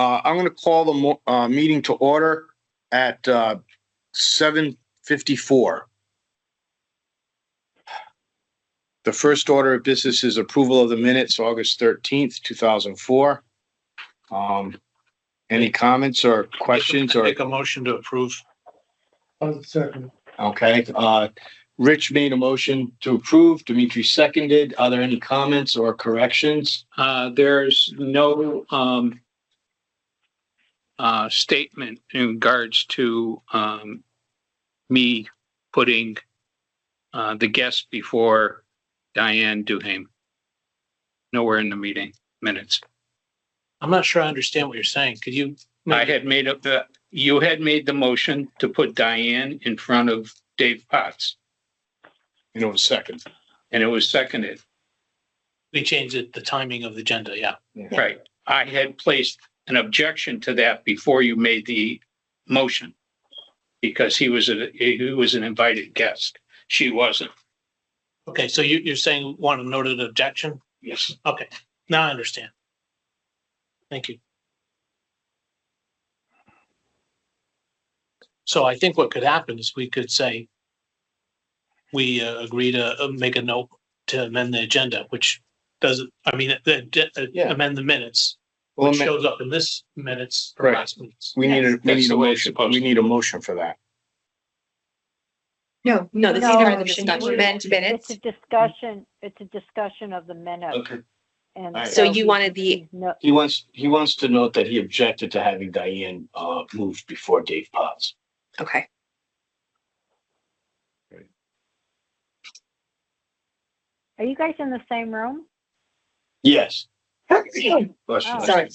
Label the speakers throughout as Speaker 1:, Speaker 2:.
Speaker 1: I'm going to call the meeting to order at 7:54. The first order of business is approval of the minutes, August 13th, 2004. Any comments or questions or?
Speaker 2: Make a motion to approve.
Speaker 3: Second.
Speaker 1: Okay, Rich made a motion to approve. Dimitri seconded. Are there any comments or corrections?
Speaker 4: There's no statement in regards to me putting the guest before Diane Duhame. Nowhere in the meeting minutes.
Speaker 2: I'm not sure I understand what you're saying. Could you?
Speaker 4: I had made you had made the motion to put Diane in front of Dave Potts,
Speaker 1: You know, a second.
Speaker 4: and it was seconded.
Speaker 2: We changed it, the timing of the agenda, yeah.
Speaker 4: Right. I had placed an objection to that before you made the motion because he was an invited guest. She wasn't.
Speaker 2: Okay, so you're saying want a noted objection?
Speaker 4: Yes.
Speaker 2: Okay, now I understand. Thank you. So I think what could happen is we could say we agree to make a note to amend the agenda, which doesn't, I mean, amend the minutes,
Speaker 1: Well,
Speaker 2: which shows up in this minutes for
Speaker 1: Right.
Speaker 2: last minutes.
Speaker 1: we need a
Speaker 4: That's the way it's
Speaker 1: motion.
Speaker 4: supposed
Speaker 1: We
Speaker 4: to
Speaker 1: need a motion for that.
Speaker 5: No, these
Speaker 6: No,
Speaker 5: are the
Speaker 6: it's
Speaker 5: discussion
Speaker 6: It's
Speaker 5: minutes.
Speaker 6: a discussion, it's a discussion of the minutes.
Speaker 1: Okay.
Speaker 6: And
Speaker 1: Alright.
Speaker 5: So you wanted the,
Speaker 6: No,
Speaker 1: He wants to note that he objected to having Diane moved before Dave Potts.
Speaker 5: okay.
Speaker 6: are you guys in the same room?
Speaker 1: Yes.
Speaker 6: Oh.
Speaker 5: Sorry.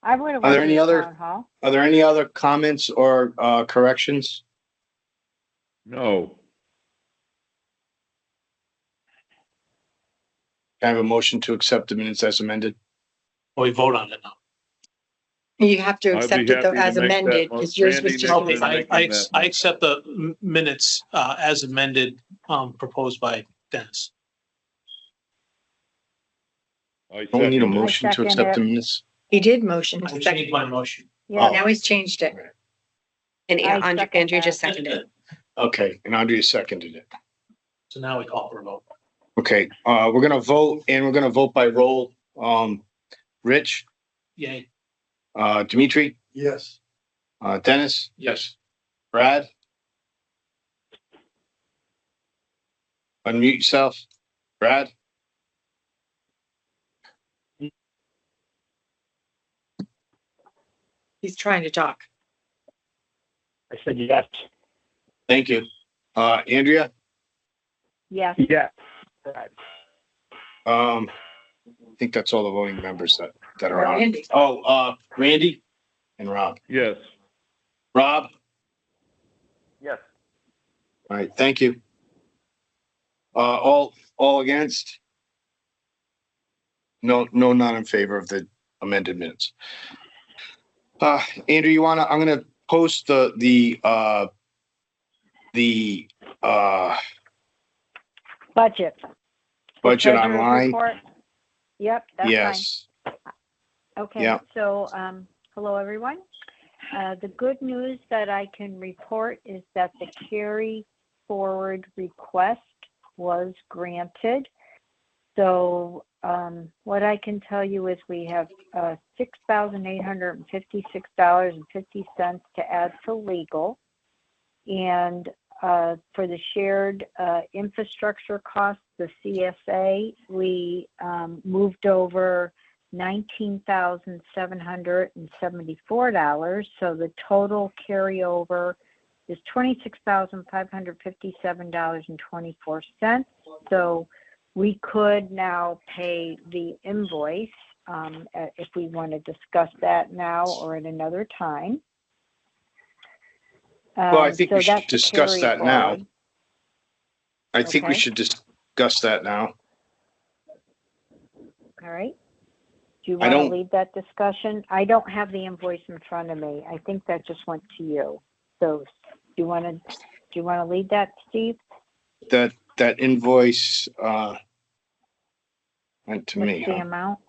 Speaker 6: I would have.
Speaker 1: Are there
Speaker 6: went
Speaker 1: any
Speaker 6: to the
Speaker 1: other-
Speaker 6: town hall.
Speaker 1: Are there any other comments or corrections?
Speaker 3: No.
Speaker 1: Can I have a motion to accept the minutes as amended?
Speaker 2: Or we vote on it now.
Speaker 5: You have to
Speaker 3: I'd be
Speaker 5: accept it though
Speaker 3: happy to
Speaker 5: as
Speaker 3: make that
Speaker 5: amended,
Speaker 3: mo-
Speaker 5: because yours
Speaker 3: Randy
Speaker 5: was just.
Speaker 3: makes
Speaker 2: Okay,
Speaker 3: it.
Speaker 2: I accept the minutes as amended, proposed by Dennis.
Speaker 1: Don't we need a
Speaker 3: second it.
Speaker 1: motion to
Speaker 6: second
Speaker 1: accept the
Speaker 6: it.
Speaker 1: minutes?
Speaker 5: He did motion.
Speaker 2: I
Speaker 5: to
Speaker 2: changed my
Speaker 5: second.
Speaker 2: motion.
Speaker 6: Yeah,
Speaker 5: Now he's changed it. And
Speaker 6: I second
Speaker 5: Andrew
Speaker 6: that.
Speaker 5: just seconded it.
Speaker 1: Okay, and Andrea seconded it.
Speaker 2: So now we call for a vote.
Speaker 1: Okay, we're gonna vote and we're gonna vote by roll. Rich,
Speaker 2: Yay.
Speaker 1: Dimitri,
Speaker 3: Yes.
Speaker 1: Dennis,
Speaker 4: Yes.
Speaker 1: Brad. Unmute yourself, Brad.
Speaker 5: He's trying to talk.
Speaker 7: I said yes.
Speaker 1: Thank you. Andrea,
Speaker 6: yes,
Speaker 7: Yes.
Speaker 1: I think that's all the voting members that are on.
Speaker 5: Randy.
Speaker 1: Oh, Randy and Rob.
Speaker 3: Yes.
Speaker 1: Rob,
Speaker 7: Yes.
Speaker 1: all right, thank you. All against? No, not in favor of the amended minutes. Andrew, I'm gonna post the
Speaker 6: budget.
Speaker 1: budget
Speaker 6: Treasurer's
Speaker 1: online.
Speaker 6: report. Yep, that's fine.
Speaker 1: Yes,
Speaker 6: Okay,
Speaker 1: Yeah.
Speaker 6: so, hello, everyone. The good news that I can report is that the carry forward request was granted. So, what I can tell you is we have, $6,856.50 to add to legal. And, for the shared, infrastructure costs, the CSA, we, moved over $19,774. So the total carryover is $26,557.24. So we could now pay the invoice if we want to discuss that now or at another time.
Speaker 1: Well, I think we should
Speaker 6: that's the
Speaker 1: discuss
Speaker 6: carry
Speaker 1: that now.
Speaker 6: forward.
Speaker 1: I think we
Speaker 6: Okay.
Speaker 1: should discuss that now.
Speaker 6: All right. Do you
Speaker 1: I
Speaker 6: want to
Speaker 1: don't-
Speaker 6: lead that discussion? I don't have the invoice in front of me. I think that just went to you. So do you want to lead that, Steve?
Speaker 1: That invoice went to
Speaker 6: What's
Speaker 1: me.
Speaker 6: the
Speaker 1: Huh?
Speaker 6: amount?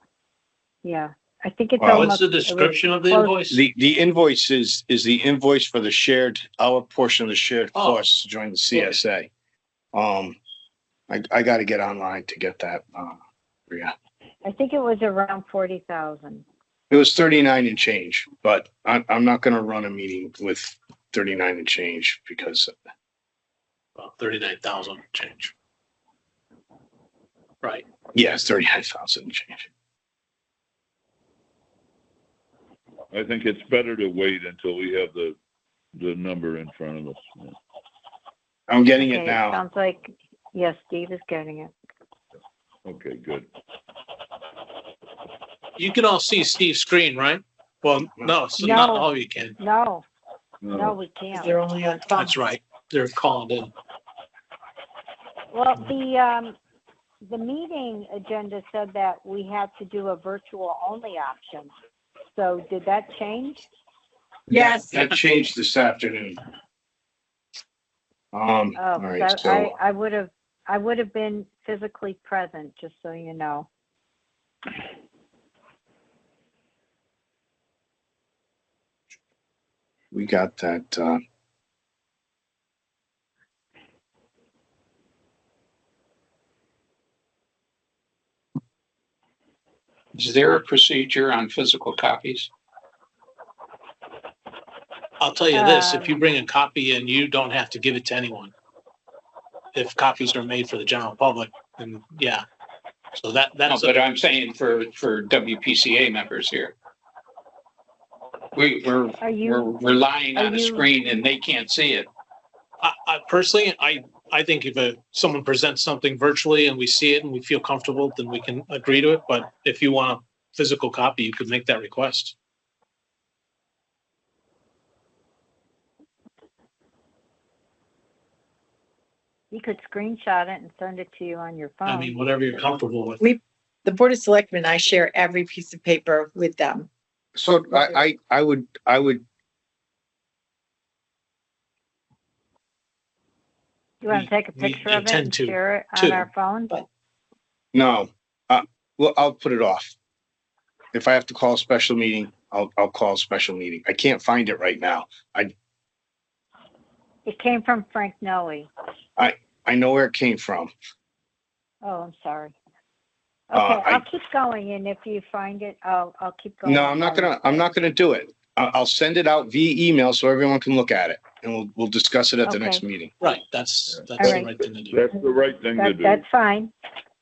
Speaker 6: Yeah. I think it's
Speaker 1: Well,
Speaker 6: almost.
Speaker 2: What's the description of the
Speaker 6: close-
Speaker 2: invoice?
Speaker 1: The invoice is the invoice for the shared, our portion of the shared
Speaker 2: Oh.
Speaker 1: costs to join the CSA. I gotta get online to get that, yeah.
Speaker 6: I think it was around 40,000.
Speaker 1: It was 39 and change, but I'm not gonna run a meeting with 39 and change because,
Speaker 2: About 39,000 change. Right.
Speaker 1: yeah, it's 39,000 and change.
Speaker 3: I think it's better to wait until we have the number in front of us. Yeah.
Speaker 1: I'm getting
Speaker 6: Okay,
Speaker 1: it now.
Speaker 6: sounds like, yes, Steve is getting it.
Speaker 3: Okay, good.
Speaker 2: You can all see Steve's screen, right? Well, no, so
Speaker 6: No.
Speaker 2: not all of you can.
Speaker 6: No, no,
Speaker 3: No,
Speaker 6: we can't.
Speaker 5: They're only on phone.
Speaker 2: That's right. They're calling in.
Speaker 6: Well, the meeting agenda said that we had to do a virtual only option. So did that change?
Speaker 5: Yes.
Speaker 1: That changed this afternoon. All
Speaker 6: Oh,
Speaker 1: right,
Speaker 6: 'cause
Speaker 1: so
Speaker 6: I would have been physically present, just so you know.
Speaker 1: we got that,
Speaker 4: Is there a procedure on physical copies?
Speaker 2: I'll tell you this, if you bring a copy in, you don't have to give it to anyone. If copies are made for the general public, then yeah. So
Speaker 4: No,
Speaker 2: that's,
Speaker 4: but I'm saying for WPCA members here. We're
Speaker 6: Are you,
Speaker 4: relying
Speaker 6: are
Speaker 4: on a
Speaker 6: you-
Speaker 4: screen and they can't see it.
Speaker 2: I personally, I think if someone presents something virtually and we see it and we feel comfortable, then we can agree to it. But if you want a physical copy, you could make that request.
Speaker 6: you could screenshot it and send it to you on your phone.
Speaker 2: I mean, whatever you're comfortable with.
Speaker 5: The Board of Selectmen, I share every piece of paper with them.
Speaker 1: so I would,
Speaker 6: You want to take a
Speaker 2: we
Speaker 6: picture of it
Speaker 2: intend
Speaker 6: and
Speaker 2: to,
Speaker 6: share it on
Speaker 2: too.
Speaker 6: our phone?
Speaker 1: no, well, I'll put it off. If I have to call a special meeting, I'll call a special meeting. I can't find it right now.
Speaker 6: It came from Frank Noe.
Speaker 1: I know where it came from.
Speaker 6: Oh, I'm sorry.
Speaker 1: Uh,
Speaker 6: Okay,
Speaker 1: I-
Speaker 6: I'll keep going, and if you find it, I'll keep going.
Speaker 1: No, I'm not gonna do it. I'll send it out via email so everyone can look at it and we'll discuss it at the
Speaker 6: Okay.
Speaker 1: next meeting.
Speaker 2: Right, that's the
Speaker 6: right.
Speaker 2: right thing to do.
Speaker 3: That's the right thing to do.
Speaker 6: That's fine.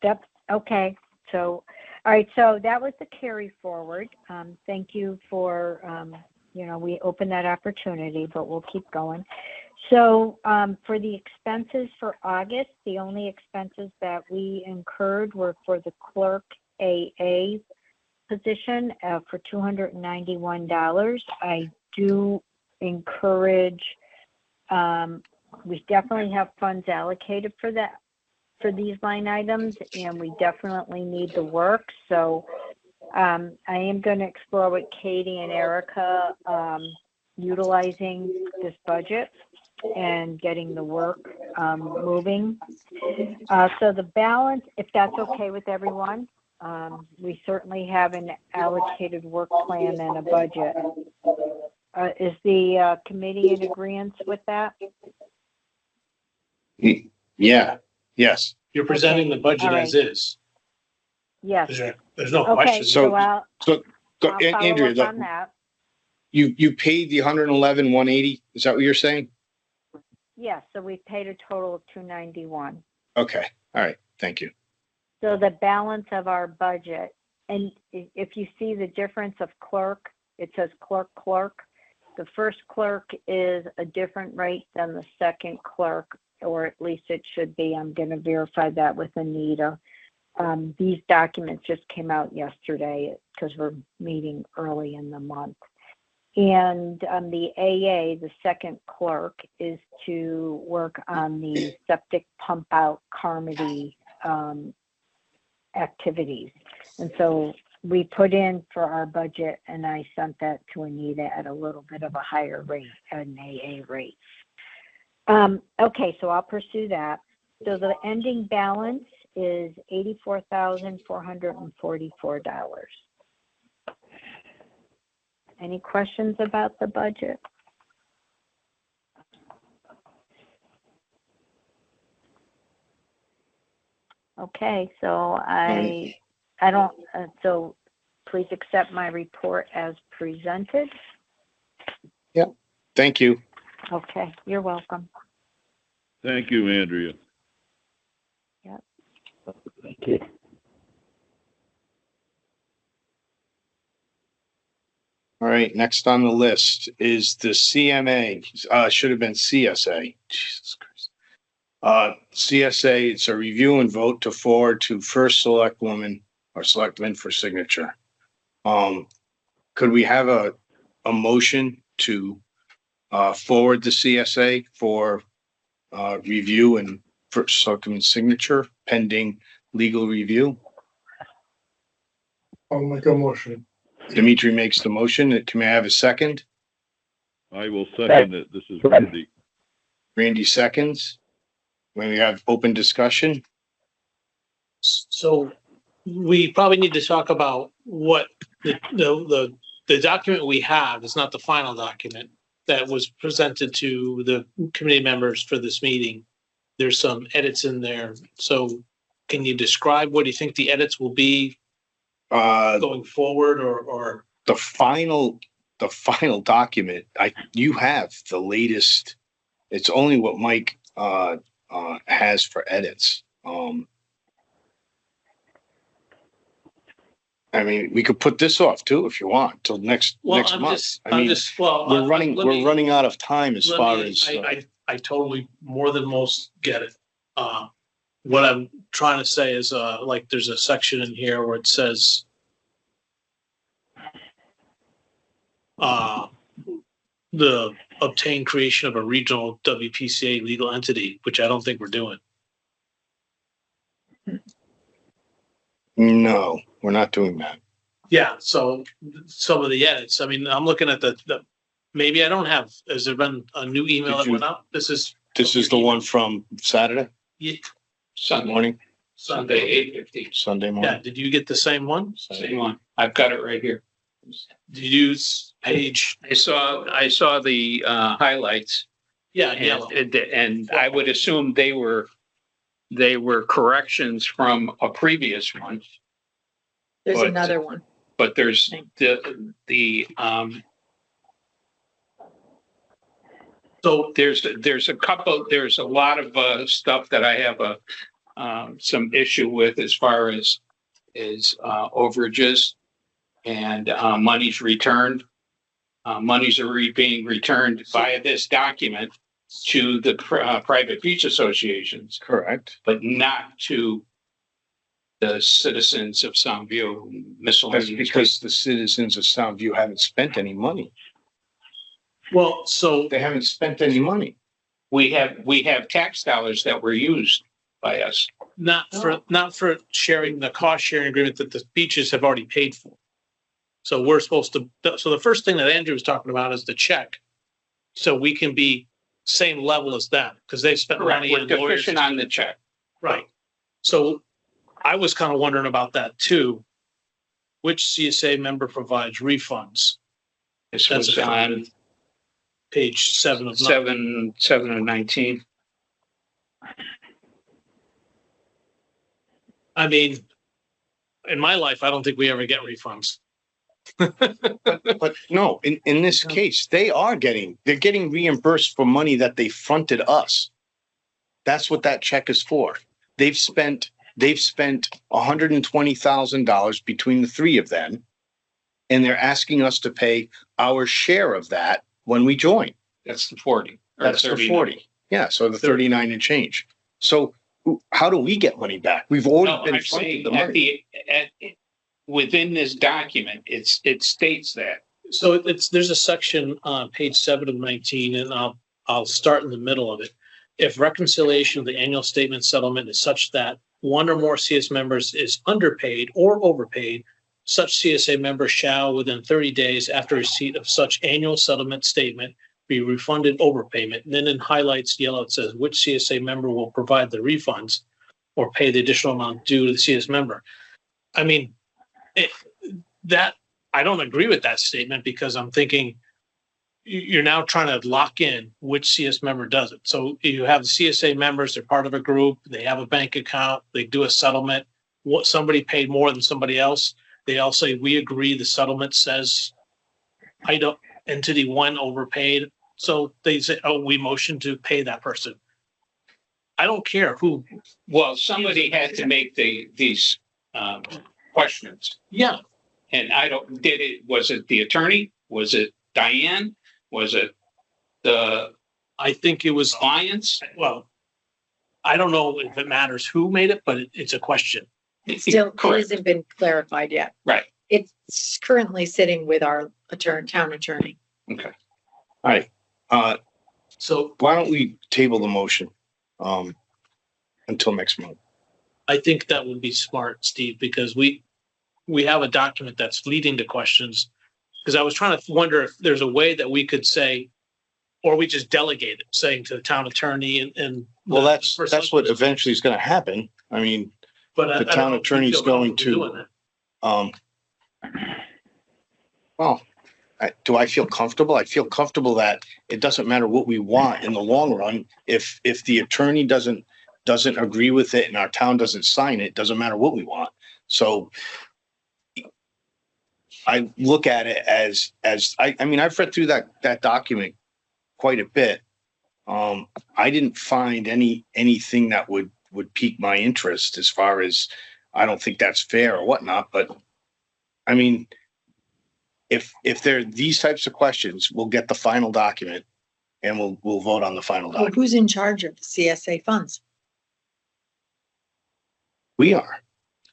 Speaker 6: That's okay. So, all right, so that was the carry forward. Thank you for, we opened that opportunity, but we'll keep going. So, for the expenses for August, the only expenses that we incurred were for the clerk AA position for $291. I do encourage, we definitely have funds allocated for that, for these line items, and we definitely need the work. So I am going to explore with Katie and Erica utilizing this budget and getting the work moving. So the balance, if that's okay with everyone, we certainly have an allocated work plan and a budget. Is the committee in agreement with that?
Speaker 1: Yeah, yes.
Speaker 2: You're presenting the budget
Speaker 6: All right.
Speaker 2: as is.
Speaker 6: Yes.
Speaker 2: There's no
Speaker 6: Okay,
Speaker 2: question.
Speaker 6: so I'll
Speaker 1: So,
Speaker 6: follow
Speaker 1: Andrea,
Speaker 6: up on that.
Speaker 1: you paid the 111,180. Is that what you're saying?
Speaker 6: Yes, so we paid a total of $291.
Speaker 1: Okay. All right. Thank you.
Speaker 6: So the balance of our budget, and if you see the difference of clerk, it says clerk. The first clerk is a different rate than the second clerk, or at least it should be. I'm going to verify that with Anita. These documents just came out yesterday because we're meeting early in the month. And the AA, the second clerk, is to work on the septic pump out Carmody activities. And so we put in for our budget, and I sent that to Anita at a little bit of a higher rate, an AA rate. Okay, so I'll pursue that. So the ending balance is $84,444. Any questions about the budget? Okay, so I don't, so please accept my report as presented.
Speaker 1: Thank you.
Speaker 6: Okay, you're welcome.
Speaker 3: Thank you, Andrea.
Speaker 7: Thank you.
Speaker 1: All right, next on the list is the CMA, should have been CSA. Jesus Christ. CSA, it's a review and vote to forward to first select woman or selectman for signature. Could we have a motion to forward the CSA for review and first selectman signature pending legal review?
Speaker 8: I'll make a motion.
Speaker 1: Dimitri makes the motion. Can I have a second?
Speaker 3: I will second it. This is Randy.
Speaker 1: Randy seconds. When we have open discussion,
Speaker 2: So we probably need to talk about what the document we have is not the final document that was presented to the committee members for this meeting. There's some edits in there. So can you describe what you think the edits will be going forward or?
Speaker 1: the final document, you have the latest. It's only what Mike has for edits. I mean, we could put this off too if you want till next month. We're running out of time as far as.
Speaker 2: I totally more than most get it. What I'm trying to say is, like, there's a section in here where it says, the obtained creation of a regional WPCA legal entity, which I don't think we're doing.
Speaker 1: No, we're not doing that.
Speaker 2: Yeah, so some of the edits, I mean, I'm looking at the maybe I don't have, has there been a new email that went out? This is
Speaker 1: the one from Saturday
Speaker 4: Sunday
Speaker 1: morning,
Speaker 4: Sunday, 8:15.
Speaker 1: Sunday
Speaker 2: yeah,
Speaker 1: morning.
Speaker 2: did you get the same one?
Speaker 4: Same one. I've got it right here.
Speaker 2: Did you use page?
Speaker 4: I saw the highlights.
Speaker 2: Yeah, yellow.
Speaker 4: And I would assume they were corrections from a previous one,
Speaker 5: There's
Speaker 4: But-
Speaker 5: another one.
Speaker 4: but there's
Speaker 2: So
Speaker 4: there's a lot of stuff that I have some issue with as far as overages and monies returned. Monies are being returned via this document to the private beach associations,
Speaker 1: Correct.
Speaker 4: but not to the citizens of Soundview
Speaker 1: That's
Speaker 4: miscellaneous.
Speaker 1: because the citizens of Soundview haven't spent any money.
Speaker 2: well, so
Speaker 1: They haven't spent any money.
Speaker 4: We have tax dollars that were used by us.
Speaker 2: not for sharing the cost sharing agreement that the beaches have already paid for. So we're supposed to, so the first thing that Andrew was talking about is the check. So we can be same level as them because they spent money
Speaker 4: We're
Speaker 2: on lawyers.
Speaker 4: deficient on the check.
Speaker 2: Right. So I was kind of wondering about that too. Which CSA member provides refunds?
Speaker 4: This
Speaker 2: That's
Speaker 4: was
Speaker 2: a-
Speaker 4: on
Speaker 2: Page 7 of 9.
Speaker 4: 7 of 19.
Speaker 2: I mean, in my life, I don't think we ever get refunds.
Speaker 1: But no, in this case, they're getting reimbursed for money that they fronted us. That's what that check is for. They've spent $120,000 between the three of them. And they're asking us to pay our share of that when we join.
Speaker 4: That's the 40. or
Speaker 1: That's the
Speaker 4: 39.
Speaker 1: 40. Yeah, so the 39 and change. So how do we get money back? We've already
Speaker 4: No,
Speaker 1: been
Speaker 4: I'm
Speaker 1: fronted
Speaker 4: saying
Speaker 1: the money.
Speaker 4: within this document, it states that.
Speaker 2: So there's a section on page 7 of 19, and I'll start in the middle of it. If reconciliation of the annual statement settlement is such that one or more CS members is underpaid or overpaid, such CSA member shall, within 30 days after receipt of such annual settlement statement, be refunded overpayment. And then in highlights yellow, it says which CSA member will provide the refunds or pay the additional amount due to the CS member. I mean, I don't agree with that statement because I'm thinking you're now trying to lock in which CS member does it. So you have the CSA members, they're part of a group, they have a bank account, they do a settlement. What somebody paid more than somebody else, they all say, we agree the settlement says entity one overpaid. So they say, oh, we motion to pay that person. I don't care who.
Speaker 4: Well, somebody had to make these questions.
Speaker 2: Yeah,
Speaker 4: And was it the attorney? Was it Diane? Was it the
Speaker 2: I think it was,
Speaker 4: clients?
Speaker 2: well, I don't know if it matters who made it, but it's a question.
Speaker 5: Still, it
Speaker 4: Correct.
Speaker 5: hasn't been clarified yet.
Speaker 4: Right.
Speaker 5: It's currently sitting with our town attorney.
Speaker 1: Okay. All right.
Speaker 2: So
Speaker 1: Why don't we table the motion until next month?
Speaker 2: I think that would be smart, Steve, because we have a document that's leading to questions. Because I was trying to wonder if there's a way that we could say, or we just delegate it, saying to the town attorney and.
Speaker 1: Well, that's what eventually is going to happen. I mean,
Speaker 2: But
Speaker 1: the
Speaker 2: I don't
Speaker 1: town
Speaker 2: know if you
Speaker 1: attorney's
Speaker 2: feel
Speaker 1: going
Speaker 2: comfortable
Speaker 1: to-
Speaker 2: doing that.
Speaker 1: well, do I feel comfortable? I feel comfortable that it doesn't matter what we want in the long run. If the attorney doesn't agree with it and our town doesn't sign it, doesn't matter what we want. So I look at it as I mean, I've read through that document quite a bit. I didn't find anything that would pique my interest as far as I don't think that's fair or whatnot. But I mean, if there are these types of questions, we'll get the final document and we'll vote on the final
Speaker 5: Well,
Speaker 1: document.
Speaker 5: who's in charge of the CSA funds?
Speaker 1: We are.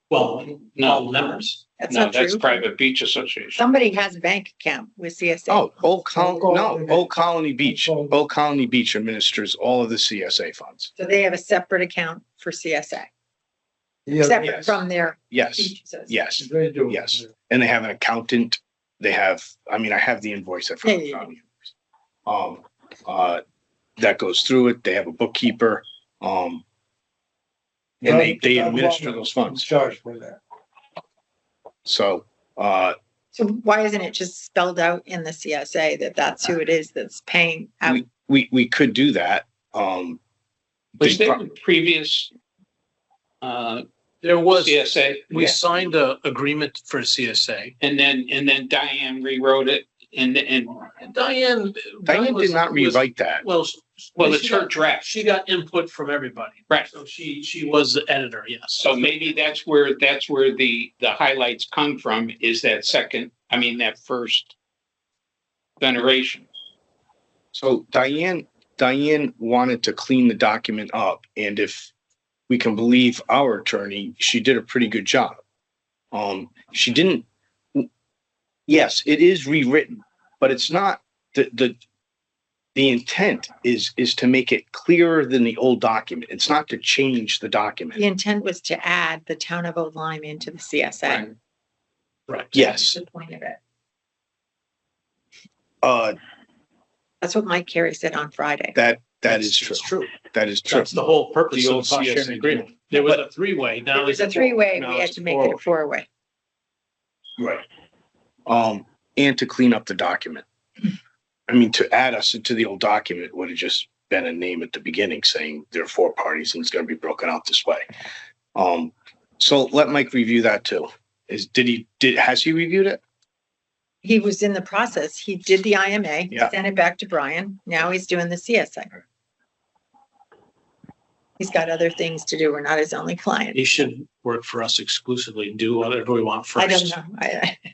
Speaker 2: Well,
Speaker 4: No.
Speaker 2: all members.
Speaker 5: That's
Speaker 4: No,
Speaker 5: not
Speaker 4: that's
Speaker 5: true.
Speaker 4: private beach association.
Speaker 5: Somebody has a bank account with CSA.
Speaker 1: Oh, Old Colony Beach. Old Colony Beach administers all of the CSA funds.
Speaker 5: So they have a separate account for CSA,
Speaker 8: Yeah,
Speaker 5: separate
Speaker 1: yes.
Speaker 5: from their
Speaker 1: Yes,
Speaker 5: beach association.
Speaker 1: yes,
Speaker 8: they do.
Speaker 1: yes. And they have an accountant. They have, I mean, I have the invoice. I forgot
Speaker 5: Yeah,
Speaker 1: the invoice. That goes through it. They have a bookkeeper. And they administer those funds.
Speaker 8: Charged for that.
Speaker 1: So,
Speaker 5: So why isn't it just spelled out in the CSA that that's who it is that's paying out?
Speaker 1: we could do that.
Speaker 4: Was there a previous
Speaker 2: There was,
Speaker 4: CSA?
Speaker 2: we signed a agreement for CSA.
Speaker 4: And then Diane rewrote it and
Speaker 2: Diane
Speaker 1: Diane did not rewrite that.
Speaker 2: Well,
Speaker 4: it's her draft.
Speaker 2: She got input from everybody.
Speaker 4: Right.
Speaker 2: So she was the editor, yes.
Speaker 4: So maybe that's where the highlights come from, is that first veneration.
Speaker 1: So Diane wanted to clean the document up, and if we can believe our attorney, she did a pretty good job. She didn't. Yes, it is rewritten, but it's not the intent is to make it clearer than the old document. It's not to change the document.
Speaker 5: The intent was to add the town of Old Lyme into the CSA.
Speaker 2: Right.
Speaker 1: Yes.
Speaker 5: That's the point of it.
Speaker 1: Uh,
Speaker 5: That's what Mike Carey said on Friday.
Speaker 1: that is true.
Speaker 2: It's true.
Speaker 1: That is true.
Speaker 2: That's the whole purpose
Speaker 1: The
Speaker 2: of
Speaker 1: old
Speaker 2: the cost sharing
Speaker 1: CSA
Speaker 2: agreement. There was a three-way. Now
Speaker 5: It was a
Speaker 2: it's
Speaker 5: three-way,
Speaker 1: now
Speaker 5: we had
Speaker 1: it's
Speaker 5: to make it a four-way.
Speaker 1: Right. And to clean up the document. I mean, to add us into the old document would have just been a name at the beginning saying there are four parties and it's going to be broken out this way. So let Mike review that too. Has he reviewed it?
Speaker 5: He was in the process. He did the IMA,
Speaker 1: Yeah.
Speaker 5: sent it back to Brian. Now he's doing the CSA. He's got other things to do. We're not his only client.
Speaker 2: He should work for us exclusively and do whatever we want first.
Speaker 5: I don't know.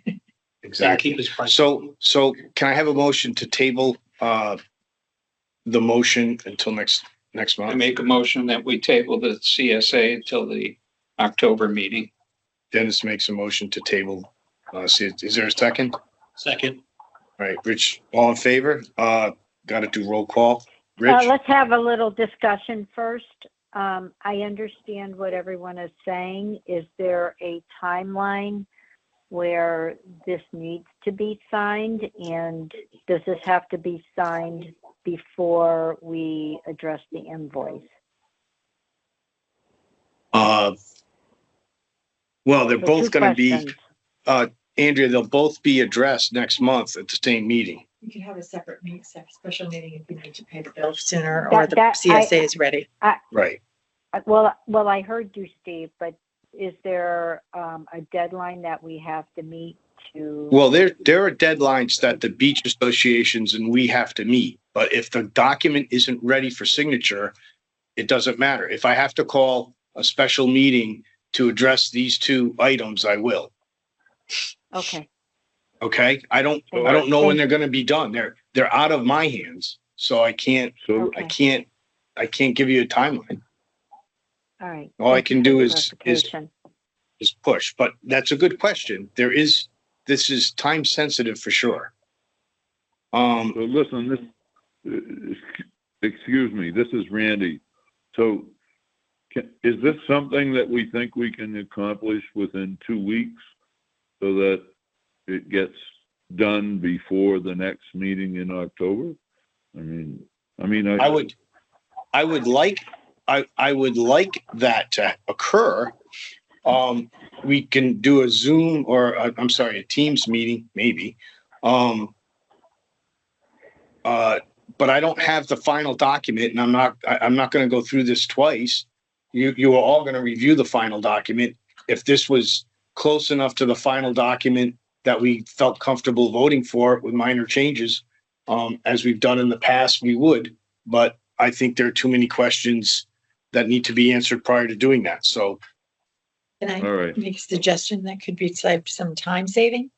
Speaker 2: And
Speaker 1: Exactly.
Speaker 2: keep his price.
Speaker 1: So can I have a motion to table the motion until next
Speaker 4: I
Speaker 1: month?
Speaker 4: make a motion that we table the CSA until the October meeting.
Speaker 1: Dennis makes a motion to table. Is there a second?
Speaker 2: Second,
Speaker 1: All right, Rich, all in favor? Got to do roll call. Rich?
Speaker 6: Let's have a little discussion first. I understand what everyone is saying. Is there a timeline where this needs to be signed? And does this have to be signed before we address the invoice?
Speaker 1: Well, they're
Speaker 6: So
Speaker 1: both
Speaker 6: two
Speaker 1: going to be,
Speaker 6: questions.
Speaker 1: Andrea, they'll both be addressed next month at the same meeting.
Speaker 5: You can have a separate meeting, special meeting if you need to pay the bill sooner or the
Speaker 6: That-
Speaker 5: CSA is ready.
Speaker 1: Right.
Speaker 6: Well, I heard you, Steve, but is there a deadline that we have to meet to?
Speaker 1: Well, there are deadlines that the beach associations and we have to meet, but if the document isn't ready for signature, it doesn't matter. If I have to call a special meeting to address these two items, I will.
Speaker 6: Okay,
Speaker 1: Okay? I don't know when they're gonna be done. They're out of my hands, so I can't
Speaker 6: okay,
Speaker 1: give you a timeline.
Speaker 6: all right.
Speaker 1: All I
Speaker 6: Thank you
Speaker 1: can
Speaker 6: for
Speaker 1: do
Speaker 6: the
Speaker 1: is
Speaker 6: clarification.
Speaker 1: push, but that's a good question. This is time sensitive for sure.
Speaker 3: So listen, excuse me, this is Randy. So is this something that we think we can accomplish within 2 weeks so that it gets done before the next meeting in October?
Speaker 1: I would like that to occur. We can do a Zoom or a Teams meeting, maybe. But I don't have the final document and I'm not going to go through this twice. You are all going to review the final document. If this was close enough to the final document that we felt comfortable voting for with minor changes, as we've done in the past, we would. But I think there are too many questions that need to be answered prior to doing that. So,
Speaker 5: Can I
Speaker 3: All right.
Speaker 5: make a suggestion that could be some time saving?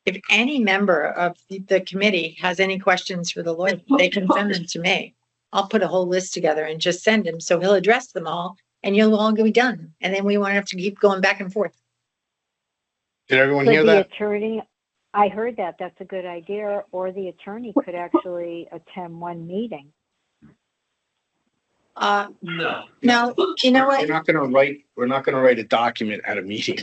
Speaker 5: If any member of the committee has any questions for the lawyer, they can send them to me. I'll put a whole list together and just send him, so he'll address them all and you'll all be done. And then we won't have to keep going back and forth.
Speaker 1: did everyone
Speaker 6: Could
Speaker 1: hear
Speaker 6: the
Speaker 1: that?
Speaker 6: attorney, I heard that, that's a good idea, or the attorney could actually attend one meeting.
Speaker 2: No.
Speaker 5: No, you know what?
Speaker 1: We're not gonna write a document at a meeting.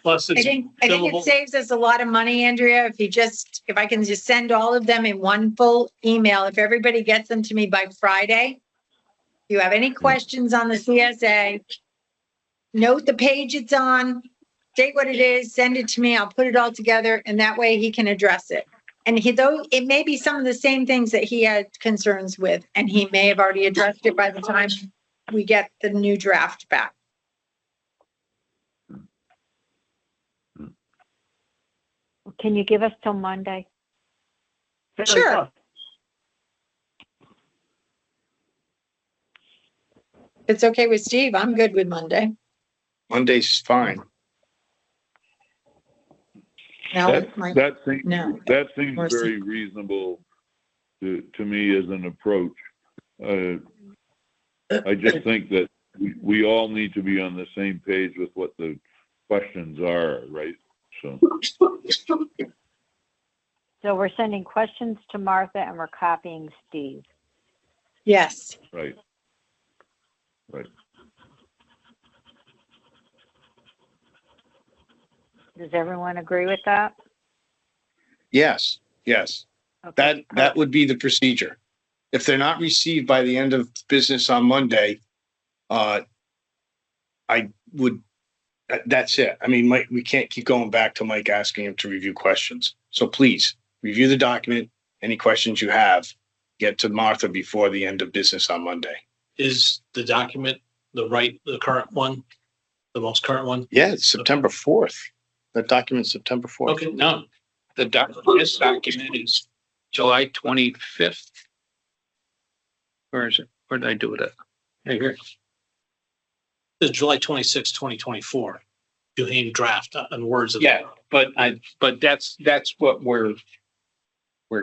Speaker 2: Plus
Speaker 5: I
Speaker 2: it's
Speaker 5: think it
Speaker 2: billable.
Speaker 5: saves us a lot of money, Andrea, if I can just send all of them in one full email, if everybody gets them to me by Friday. If you have any questions on the CSA, note the page it's on, state what it is, send it to me, I'll put it all together, and that way he can address it. And though it may be some of the same things that he had concerns with, and he may have already addressed it by the time we get the new draft back.
Speaker 6: Can you give us till Monday?
Speaker 5: Sure. It's okay with Steve. I'm good with Monday.
Speaker 1: Monday's fine.
Speaker 5: Now,
Speaker 3: That seems
Speaker 5: no. Mercy.
Speaker 3: very reasonable to me as an approach. I just think that we all need to be on the same page with what the questions are, right? So,
Speaker 6: So we're sending questions to Martha and we're copying Steve.
Speaker 5: Yes.
Speaker 3: right.
Speaker 6: Does everyone agree with that?
Speaker 1: Yes.
Speaker 6: Okay,
Speaker 1: That would be the procedure. If they're not received by the end of business on Monday, I would, that's it. I mean, Mike, we can't keep going back to Mike asking him to review questions. So please review the document. Any questions you have, get to Martha before the end of business on Monday.
Speaker 2: Is the document the current one, the most current one?
Speaker 1: Yeah, it's September 4th. That document's September 4th.
Speaker 2: Okay,
Speaker 4: No, this document is July 25th. Where is it? Where did I do it at? Right here.
Speaker 2: it's July 26, 2024. Duhane draft on words of.
Speaker 4: Yeah, but that's what we're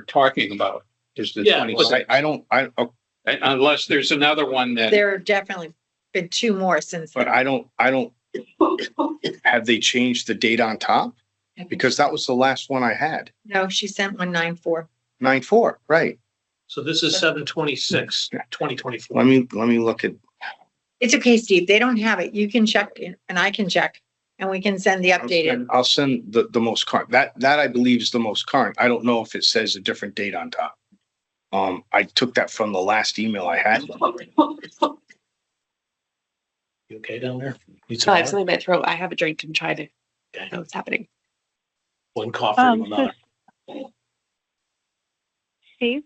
Speaker 4: talking about is the
Speaker 2: Yeah,
Speaker 4: 26th. Unless there's another one that,
Speaker 5: There have definitely been two more since
Speaker 1: But
Speaker 5: then.
Speaker 1: I don't, have they changed the date on top? Because that was the last one I had.
Speaker 5: No, she sent one 9/4.
Speaker 1: 9/4, right.
Speaker 2: So this is 7/26/2024.
Speaker 1: Let me look at.
Speaker 5: It's okay, Steve. They don't have it. You can check and I can check and we can send the updated.
Speaker 1: I'll send the most current. That I believe is the most current. I don't know if it says a different date on top. I took that from the last email I had.
Speaker 2: You okay down there? Need
Speaker 8: So
Speaker 2: some
Speaker 8: I have
Speaker 2: water?
Speaker 8: something in my throat. I have a drink and try to
Speaker 2: Okay.
Speaker 8: know what's happening.
Speaker 2: one cougher to
Speaker 6: So
Speaker 2: another.
Speaker 6: Steve?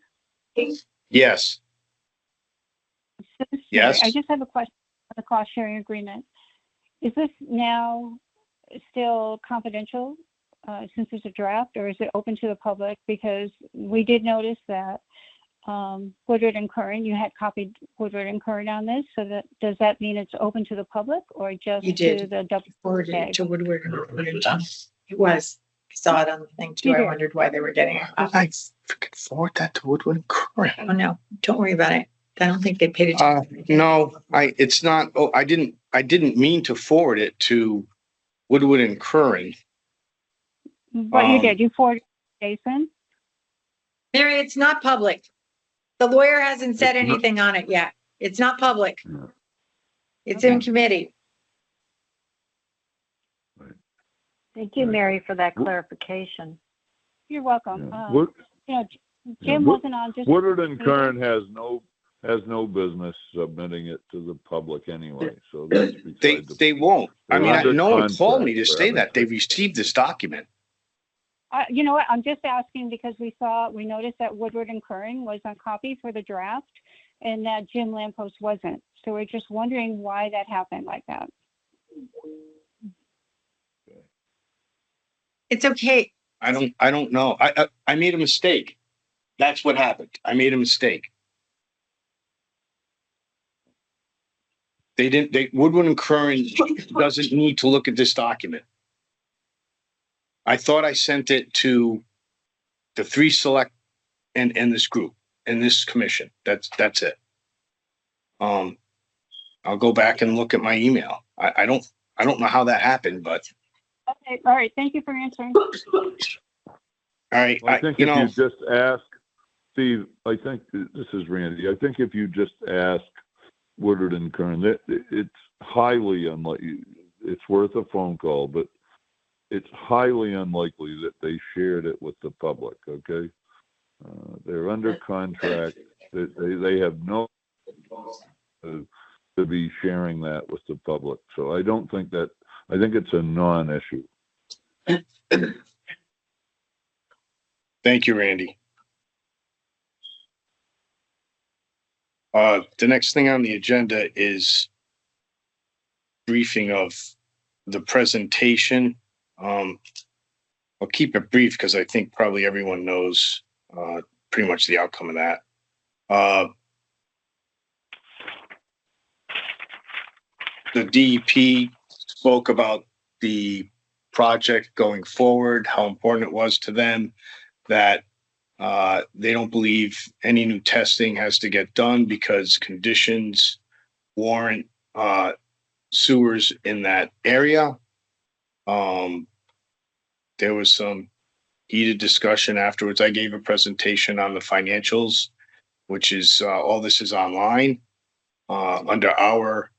Speaker 1: Yes,
Speaker 6: So this is
Speaker 1: Yes.
Speaker 6: Mary. I just have a question on the cost sharing agreement. Is this now still confidential since it's a draft, or is it open to the public? Because we did notice that Woodward and Curran, you had copied Woodward and Curran on this. So does that mean it's open to the public or just
Speaker 5: You did.
Speaker 6: to the
Speaker 5: Forwarded
Speaker 6: WPCA?
Speaker 5: it to Woodward. It was. I saw it on the thing too.
Speaker 6: You
Speaker 5: I
Speaker 6: did.
Speaker 5: wondered why they were getting it.
Speaker 1: I freaking forward that to Woodward and Curran.
Speaker 5: Oh, no, don't worry about it. I don't think they paid attention.
Speaker 1: No, it's not. Oh, I didn't mean to forward it to Woodward and Curran.
Speaker 6: But you did. You forwarded it to Jason?
Speaker 5: Mary, it's not public. The lawyer hasn't said
Speaker 3: It's not-
Speaker 5: anything on it yet. It's not public.
Speaker 3: Yeah.
Speaker 5: It's in
Speaker 6: Okay.
Speaker 5: committee.
Speaker 6: Thank you, Mary, for that clarification. You're welcome.
Speaker 3: Yeah.
Speaker 6: You know, Jim
Speaker 3: Wood-
Speaker 6: wasn't on just.
Speaker 3: Woodard and Kern has no business submitting it to the public anyway, so that's beside the.
Speaker 1: They won't. I mean,
Speaker 3: Under
Speaker 1: no one called me to
Speaker 3: contract,
Speaker 1: say
Speaker 3: for
Speaker 1: that. They received this document.
Speaker 6: You know what? I'm just asking because we noticed that Woodward and Curran was on copy for the draft and that Jim Lamppost wasn't. So we're just wondering why that happened like that.
Speaker 5: It's okay.
Speaker 1: I don't know. I made a mistake. That's what happened. I made a mistake. Woodward and Curran doesn't need to look at this document. I thought I sent it to the 3 select and this group and this commission. That's it. I'll go back and look at my email. I don't know how that happened, but
Speaker 6: Okay, all right. Thank you for answering.
Speaker 1: all right.
Speaker 3: I think if you just ask, Steve, I think this is Randy. I think if you just ask Woodard and Kern, it's highly unlikely. It's worth a phone call, but it's highly unlikely that they shared it with the public. Okay, they're under contract. They have no to be sharing that with the public. So I don't think that. I think it's a non-issue.
Speaker 1: Thank you, Randy. The next thing on the agenda is briefing of the presentation. I'll keep it brief because I think probably everyone knows pretty much the outcome of that. The DEP spoke about the project going forward, how important it was to them, that they don't believe any new testing has to get done because conditions warrant sewers in that area. There was some heated discussion afterwards. I gave a presentation on the financials, which is all this is online under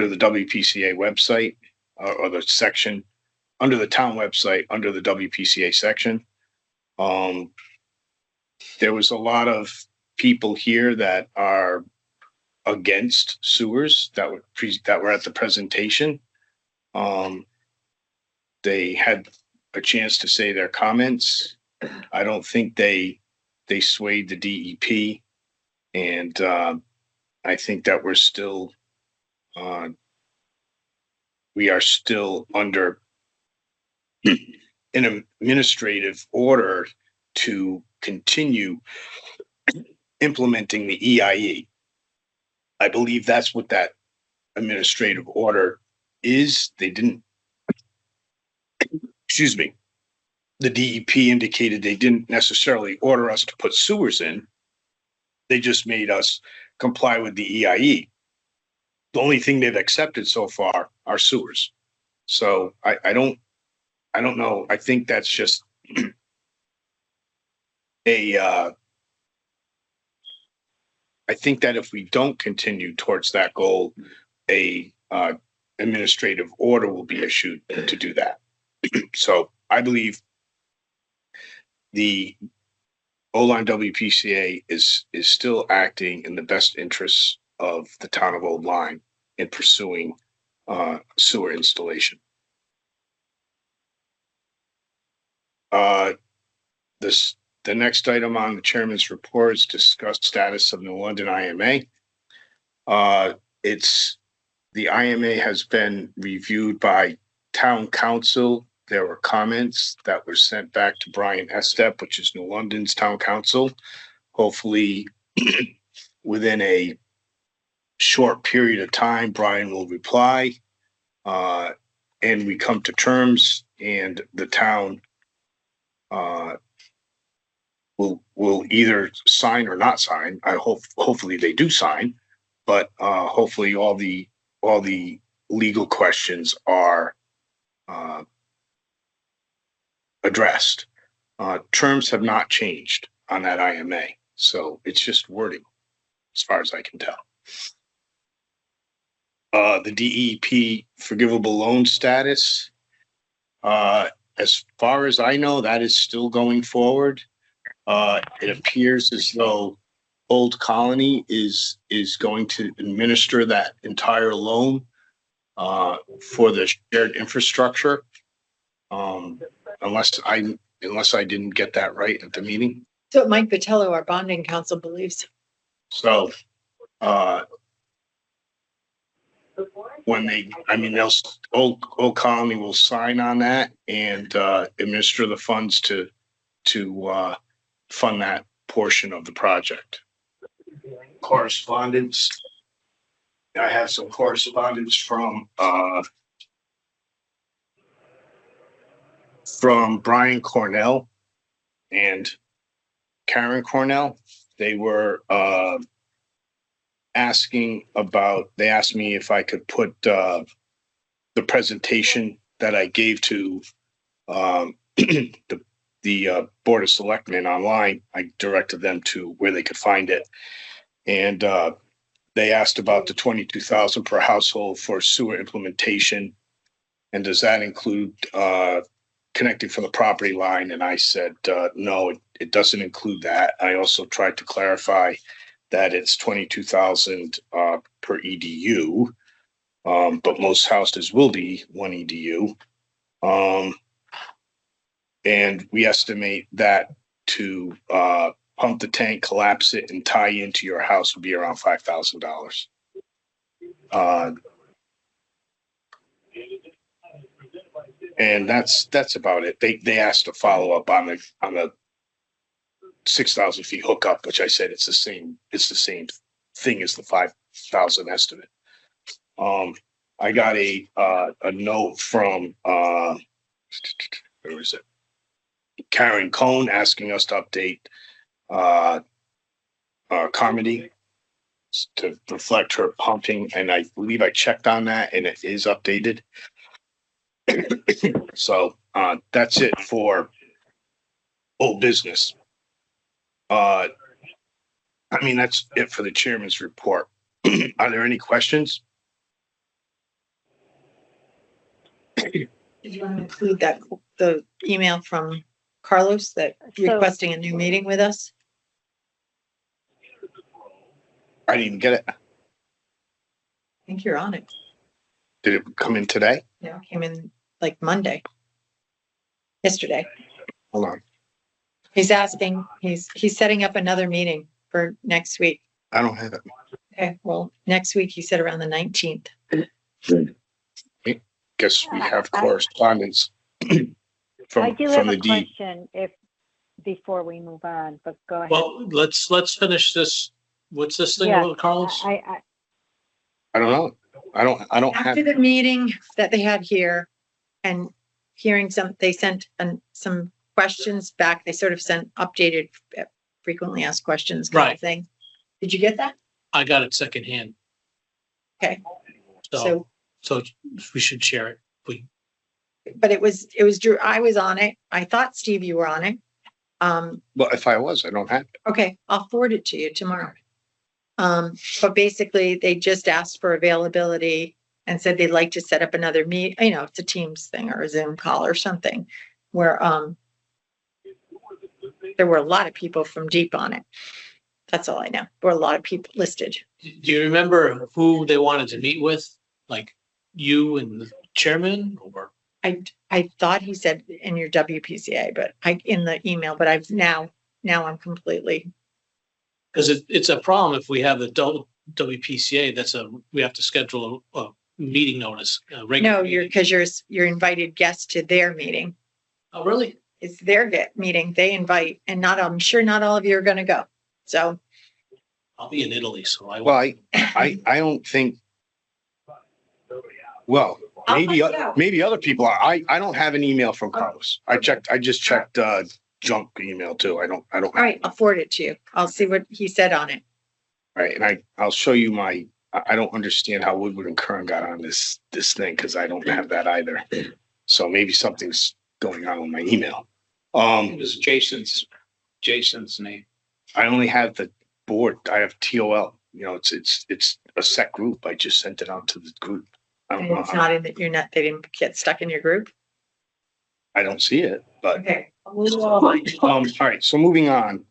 Speaker 1: the WPCA website or the section under the town website under the WPCA section. There was a lot of people here that are against sewers that were at the presentation. They had a chance to say their comments. I don't think they swayed the DEP, and I think that we are still under an administrative order to continue implementing the EIE. I believe that's what that administrative order is. They didn't, excuse me, the DEP indicated they didn't necessarily order us to put sewers in. They just made us comply with the EIE. The only thing they've accepted so far are sewers. So I don't know. I think that's just I think that if we don't continue towards that goal, a administrative order will be issued to do that. So I believe the Old-Lyme WPCA is still acting in the best interests of the town of Old-Lyme in pursuing sewer installation. The next item on the chairman's report is discuss status of New London IMA. The IMA has been reviewed by town council. There were comments that were sent back to Brian Estep, which is New London's town council. Hopefully, within a short period of time, Brian will reply. And we come to terms, and the town will either sign or not sign. Hopefully they do sign, but hopefully all the legal questions are addressed. Terms have not changed on that IMA, so it's just wording, as far as I can tell. The DEP forgivable loan status. As far as I know, that is still going forward. It appears as though Old Colony is going to administer that entire loan for the shared infrastructure. Unless I didn't get that right at the meeting.
Speaker 5: So Mike Vitello, our bonding counsel, believes.
Speaker 1: So, Old Colony will sign on that and administer the funds to fund that portion of the project. Correspondence. I have some correspondence from Brian Cornell and Karen Cornell. They were they asked me if I could put the presentation that I gave to the Board of Selectmen online. I directed them to where they could find it. And they asked about the $22,000 per household for sewer implementation. And does that include connecting from the property line? And I said, no, it doesn't include that. I also tried to clarify that it's $22,000 per EDU, but most houses will be one EDU. And we estimate that to pump the tank, collapse it, and tie into your house would be around $5,000. And that's about it. They asked to follow up on the 6,000 feet hookup, which I said it's the same thing as the 5,000 estimate. I got a note from where is it? Karen Cohn asking us to update Carmody to reflect her pumping, and I believe I checked on that and it is updated. So that's it for old business. That's it for the chairman's report. Are there any questions?
Speaker 5: Did you want to include the email from Carlos that requesting a new meeting with us?
Speaker 1: I didn't even get it.
Speaker 5: I think you're on it.
Speaker 1: Did it come in today?
Speaker 5: No, it came in like yesterday.
Speaker 1: Hold on.
Speaker 5: He's asking, he's setting up another meeting for next week.
Speaker 1: I don't have it.
Speaker 5: Okay, well, next week he said around the 19th.
Speaker 1: Guess we have correspondence
Speaker 6: I
Speaker 1: from
Speaker 6: do have
Speaker 1: the
Speaker 6: a
Speaker 1: D.
Speaker 6: question before we move on, but go ahead.
Speaker 2: Well, let's finish this. What's this thing
Speaker 6: Yeah,
Speaker 2: about Carlos?
Speaker 6: I
Speaker 1: I don't know. I don't have.
Speaker 5: After the meeting that they had here and hearing they sent some questions back. They sort of sent updated frequently asked questions kind
Speaker 2: Right.
Speaker 5: of thing. Did you get that?
Speaker 2: I got it secondhand.
Speaker 5: Okay.
Speaker 2: So we should share it.
Speaker 5: But it was Drew. I was on it. I thought, Steve, you were on it.
Speaker 1: Well, if I was, I don't have it.
Speaker 5: Okay, I'll forward it to you tomorrow. But basically they just asked for availability and said they'd like to set up another it's a Teams thing or a Zoom call or something where, there were a lot of people from Deep on it. That's all I know. There were a lot of people listed.
Speaker 2: Do you remember who they wanted to meet with? Like you and the chairman or?
Speaker 5: I thought he said in your WPCA, but in the email, but now I'm completely,
Speaker 2: Because it's a problem if we have the WPCA, we have to schedule a meeting notice.
Speaker 5: no, because you're invited guests to their meeting.
Speaker 2: Oh, really?
Speaker 5: It's their meeting. They invite, and I'm sure not all of you are going to go. So
Speaker 2: I'll be in Italy, so I
Speaker 1: Well,
Speaker 2: will.
Speaker 1: I don't think, well, maybe other people are. I don't have an email from Carlos. I just checked, junk email too. I don't.
Speaker 5: all right, I'll forward it to you. I'll see what he said on it.
Speaker 1: All right. And I'll show you I don't understand how Woodward and Kern got on this thing because I don't have that either. So maybe something's going on with my email.
Speaker 4: It was Jason's name.
Speaker 1: I only have the board. I have TOL. You know, it's a set group. I just sent it out to the group. I don't
Speaker 5: And
Speaker 1: know.
Speaker 5: it's not in that they didn't get stuck in your group.
Speaker 1: I don't see it, but,
Speaker 5: Okay.
Speaker 1: all right. So moving on.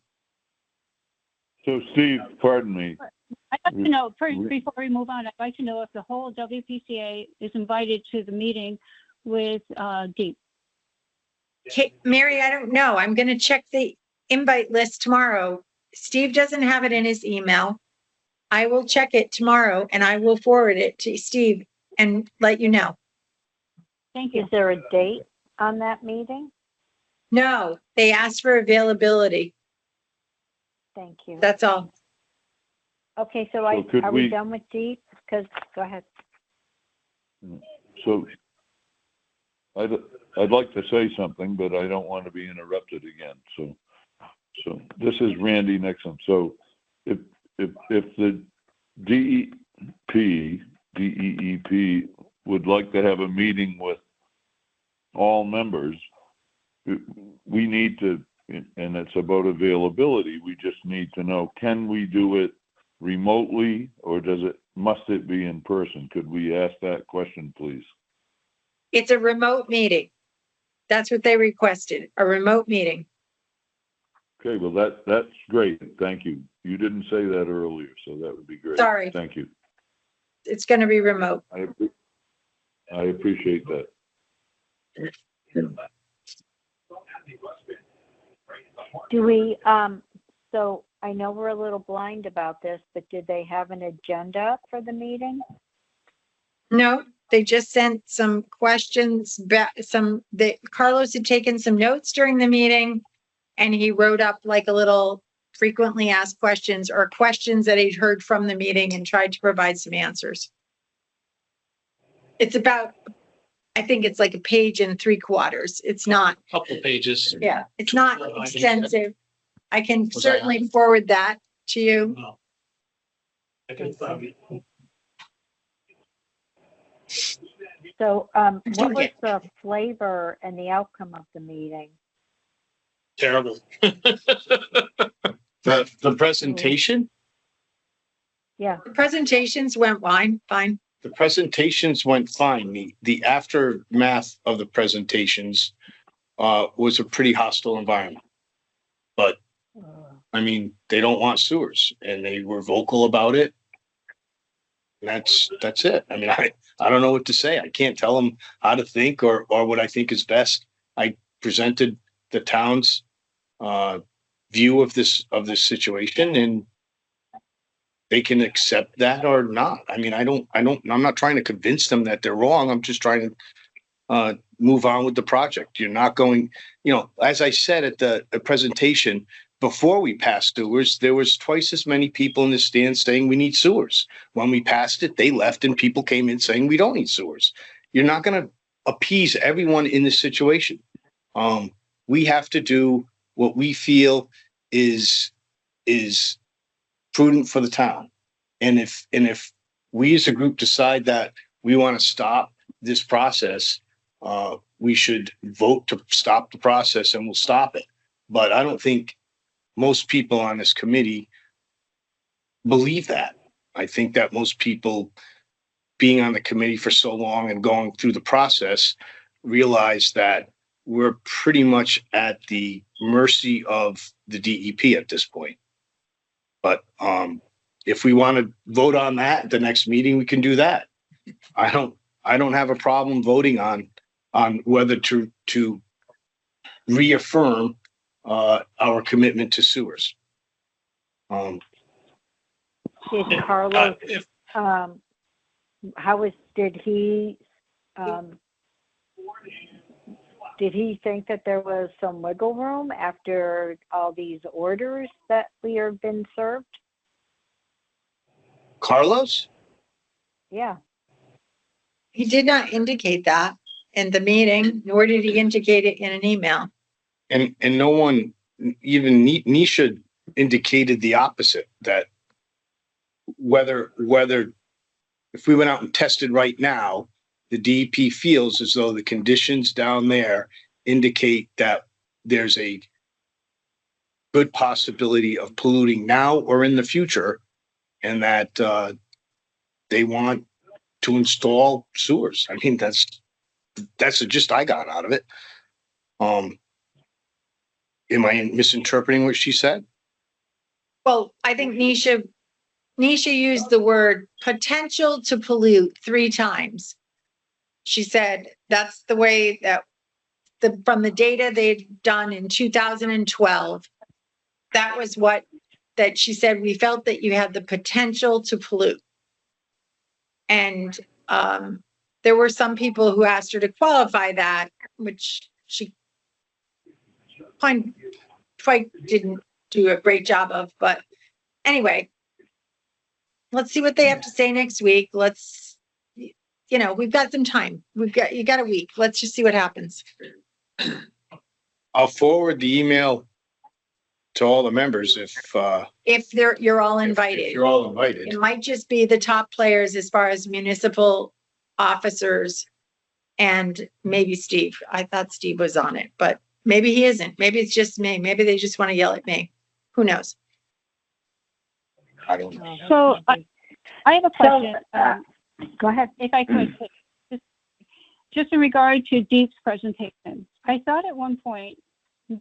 Speaker 3: So Steve, pardon me.
Speaker 8: I'd like to know, first, before we move on, I'd like to know if the whole WPCA is invited to the meeting with Deep.
Speaker 5: Okay, Mary, I don't know. I'm going to check the invite list tomorrow. Steve doesn't have it in his email. I will check it tomorrow and I will forward it to Steve and let you know.
Speaker 8: Thank you.
Speaker 6: Is there a date on that meeting?
Speaker 5: No, they asked for availability.
Speaker 6: Thank you.
Speaker 5: That's all.
Speaker 6: Okay, so
Speaker 3: could
Speaker 6: are we
Speaker 3: we-
Speaker 6: done with Deep? Because, go ahead.
Speaker 3: So I'd like to say something, but I don't want to be interrupted again. So this is Randy Nixon. So if the DEP would like to have a meeting with all members, we need to, and it's about availability. We just need to know, can we do it remotely or must it be in person? Could we ask that question, please?
Speaker 5: It's a remote meeting. That's what they requested, a remote meeting.
Speaker 3: Okay, well, that's great. Thank you. You didn't say that earlier, so that would be great.
Speaker 5: Sorry.
Speaker 3: Thank you.
Speaker 5: It's going to be remote.
Speaker 3: I appreciate that.
Speaker 6: Do we, so I know we're a little blind about this, but did they have an agenda for the meeting?
Speaker 5: No, they just sent some questions back, Carlos had taken some notes during the meeting and he wrote up like a little frequently asked questions or questions that he'd heard from the meeting and tried to provide some answers. It's about, I think it's like a page and 3/4. It's not,
Speaker 2: Couple of pages.
Speaker 5: yeah, it's not extensive. I can certainly forward that to you.
Speaker 2: No. I can find it.
Speaker 6: So,
Speaker 5: do
Speaker 6: what was
Speaker 5: get-
Speaker 6: the flavor and the outcome of the meeting?
Speaker 2: Terrible.
Speaker 1: The presentation,
Speaker 6: Yeah,
Speaker 5: The presentations went fine.
Speaker 1: the presentations went fine. The aftermath of the presentations was a pretty hostile environment. But I mean, they don't want sewers and they were vocal about it. And that's it. I mean, I don't know what to say. I can't tell them how to think or what I think is best. I presented the town's view of this situation and they can accept that or not. I mean, I'm not trying to convince them that they're wrong. I'm just trying to move on with the project. You're not going, as I said at the presentation, before we passed sewers, there was twice as many people in the stands saying we need sewers. When we passed it, they left and people came in saying we don't need sewers. You're not going to appease everyone in this situation. We have to do what we feel is prudent for the town. And if we as a group decide that we want to stop this process, we should vote to stop the process and we'll stop it. But I don't think most people on this committee believe that. I think that most people being on the committee for so long and going through the process realize that we're pretty much at the mercy of the DEP at this point. But if we want to vote on that at the next meeting, we can do that. I don't have a problem voting on on whether to reaffirm our commitment to sewers.
Speaker 6: Did Carlos,
Speaker 2: If,
Speaker 6: did he think that there was some wiggle room after all these orders that we have been served?
Speaker 1: Carlos?
Speaker 6: Yeah.
Speaker 5: He did not indicate that in the meeting, nor did he indicate it in an email.
Speaker 1: And no one, even Nisha indicated the opposite, that whether if we went out and tested right now, the DEP feels as though the conditions down there indicate that there's a good possibility of polluting now or in the future, and that they want to install sewers. I mean, that's the gist I got out of it. Am I misinterpreting what she said?
Speaker 5: Well, I think Nisha used the word potential to pollute 3 times. She said that's the way that from the data they'd done in 2012, that was that she said, we felt that you had the potential to pollute. And there were some people who asked her to qualify that, which she quite didn't do a great job of. But anyway, let's see what they have to say next week. We've got some time. You got a week. Let's just see what happens.
Speaker 1: I'll forward the email to all the members if
Speaker 5: You're all invited.
Speaker 1: If you're all invited.
Speaker 5: It might just be the top players as far as municipal officers and maybe Steve. I thought Steve was on it, but maybe he isn't. Maybe it's just me. Maybe they just want to yell at me. Who knows?
Speaker 1: I don't know.
Speaker 8: So I have a question.
Speaker 6: Go ahead.
Speaker 8: If I could, just in regard to Deep's presentation, I thought at one point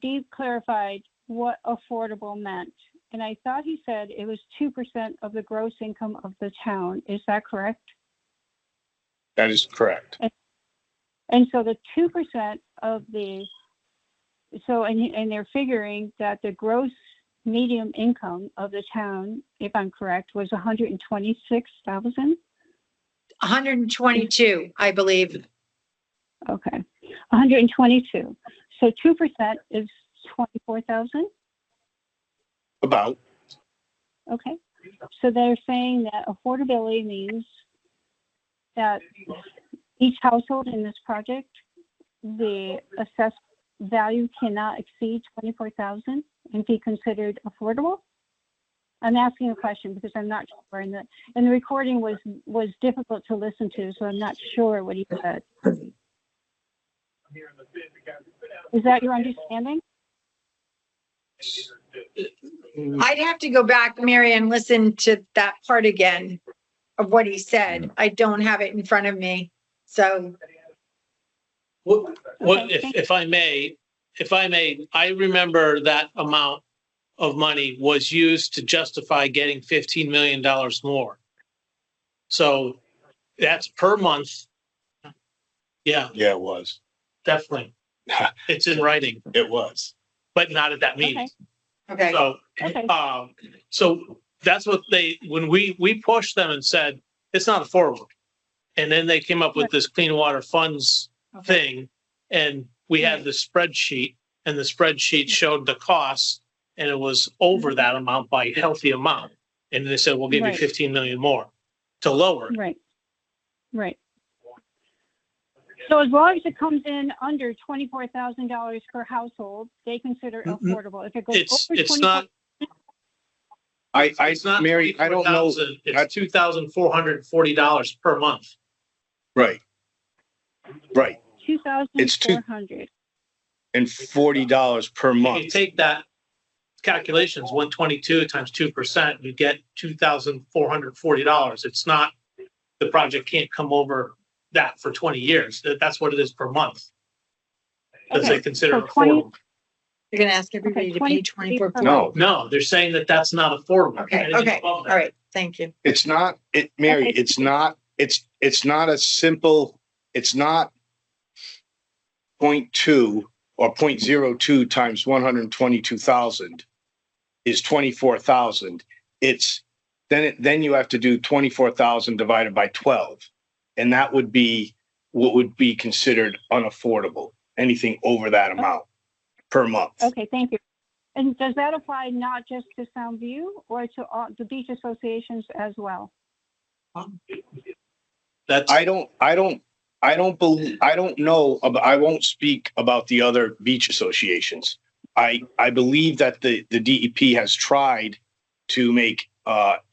Speaker 8: Deep clarified what affordable meant. And I thought he said it was 2% of the gross income of the town. Is that correct?
Speaker 1: That is correct.
Speaker 8: And so the 2% of and they're figuring that the gross medium income of the town, if I'm correct, was 126,000?
Speaker 5: 122, I believe.
Speaker 8: Okay, 122. So 2% is 24,000?
Speaker 1: About.
Speaker 8: Okay. So they're saying that affordability means that each household in this project, the assessed value cannot exceed 24,000 and be considered affordable? I'm asking a question because I'm not sure, and the recording was difficult to listen to, so I'm not sure what he said. Is that your understanding?
Speaker 5: I'd have to go back, Mary, and listen to that part again of what he said. I don't have it in front of me. So
Speaker 2: if I may, I remember that amount of money was used to justify getting $15 million more. So that's per month. Yeah,
Speaker 1: Yeah, it was.
Speaker 2: definitely. It's in writing,
Speaker 1: It was.
Speaker 2: but not at that meeting.
Speaker 5: okay.
Speaker 2: So,
Speaker 8: Okay.
Speaker 2: so that's what when we pushed them and said, it's not affordable. And then they came up with this clean water funds thing. And we had the spreadsheet, and the spreadsheet showed the costs, and it was over that amount by a healthy amount. And they said, we'll give you 15 million more to lower it.
Speaker 8: Right. So as long as it comes in under $24,000 per household, they consider affordable. If it goes over
Speaker 2: It's not. It's not
Speaker 1: Mary, I don't know.
Speaker 2: It's $2,440 per month.
Speaker 1: Right.
Speaker 8: It's $2,400.
Speaker 1: And $40 per
Speaker 2: If you
Speaker 1: month.
Speaker 2: take that calculations, 122 times 2%, you get $2,440. It's not, the project can't come over that for 20 years. That's what it is per month. Because they consider it affordable.
Speaker 5: You're going to ask everybody to pay 24.
Speaker 1: No,
Speaker 2: they're saying that that's not affordable.
Speaker 5: Okay.
Speaker 2: Anything
Speaker 5: Okay.
Speaker 2: above
Speaker 5: All
Speaker 2: that.
Speaker 5: right. Thank you.
Speaker 1: it's not, Mary,
Speaker 8: Okay.
Speaker 1: it's not a simple, it's not 0.2 or 0.02 times 122,000 is 24,000. Then you have to do 24,000 divided by 12. And that would be what would be considered unaffordable, anything over that amount per month.
Speaker 8: Okay, thank you. And does that apply not just to Soundview or to all the beach associations as well?
Speaker 2: That's,
Speaker 1: I don't know, I won't speak about the other beach associations. I believe that the DEP has tried to make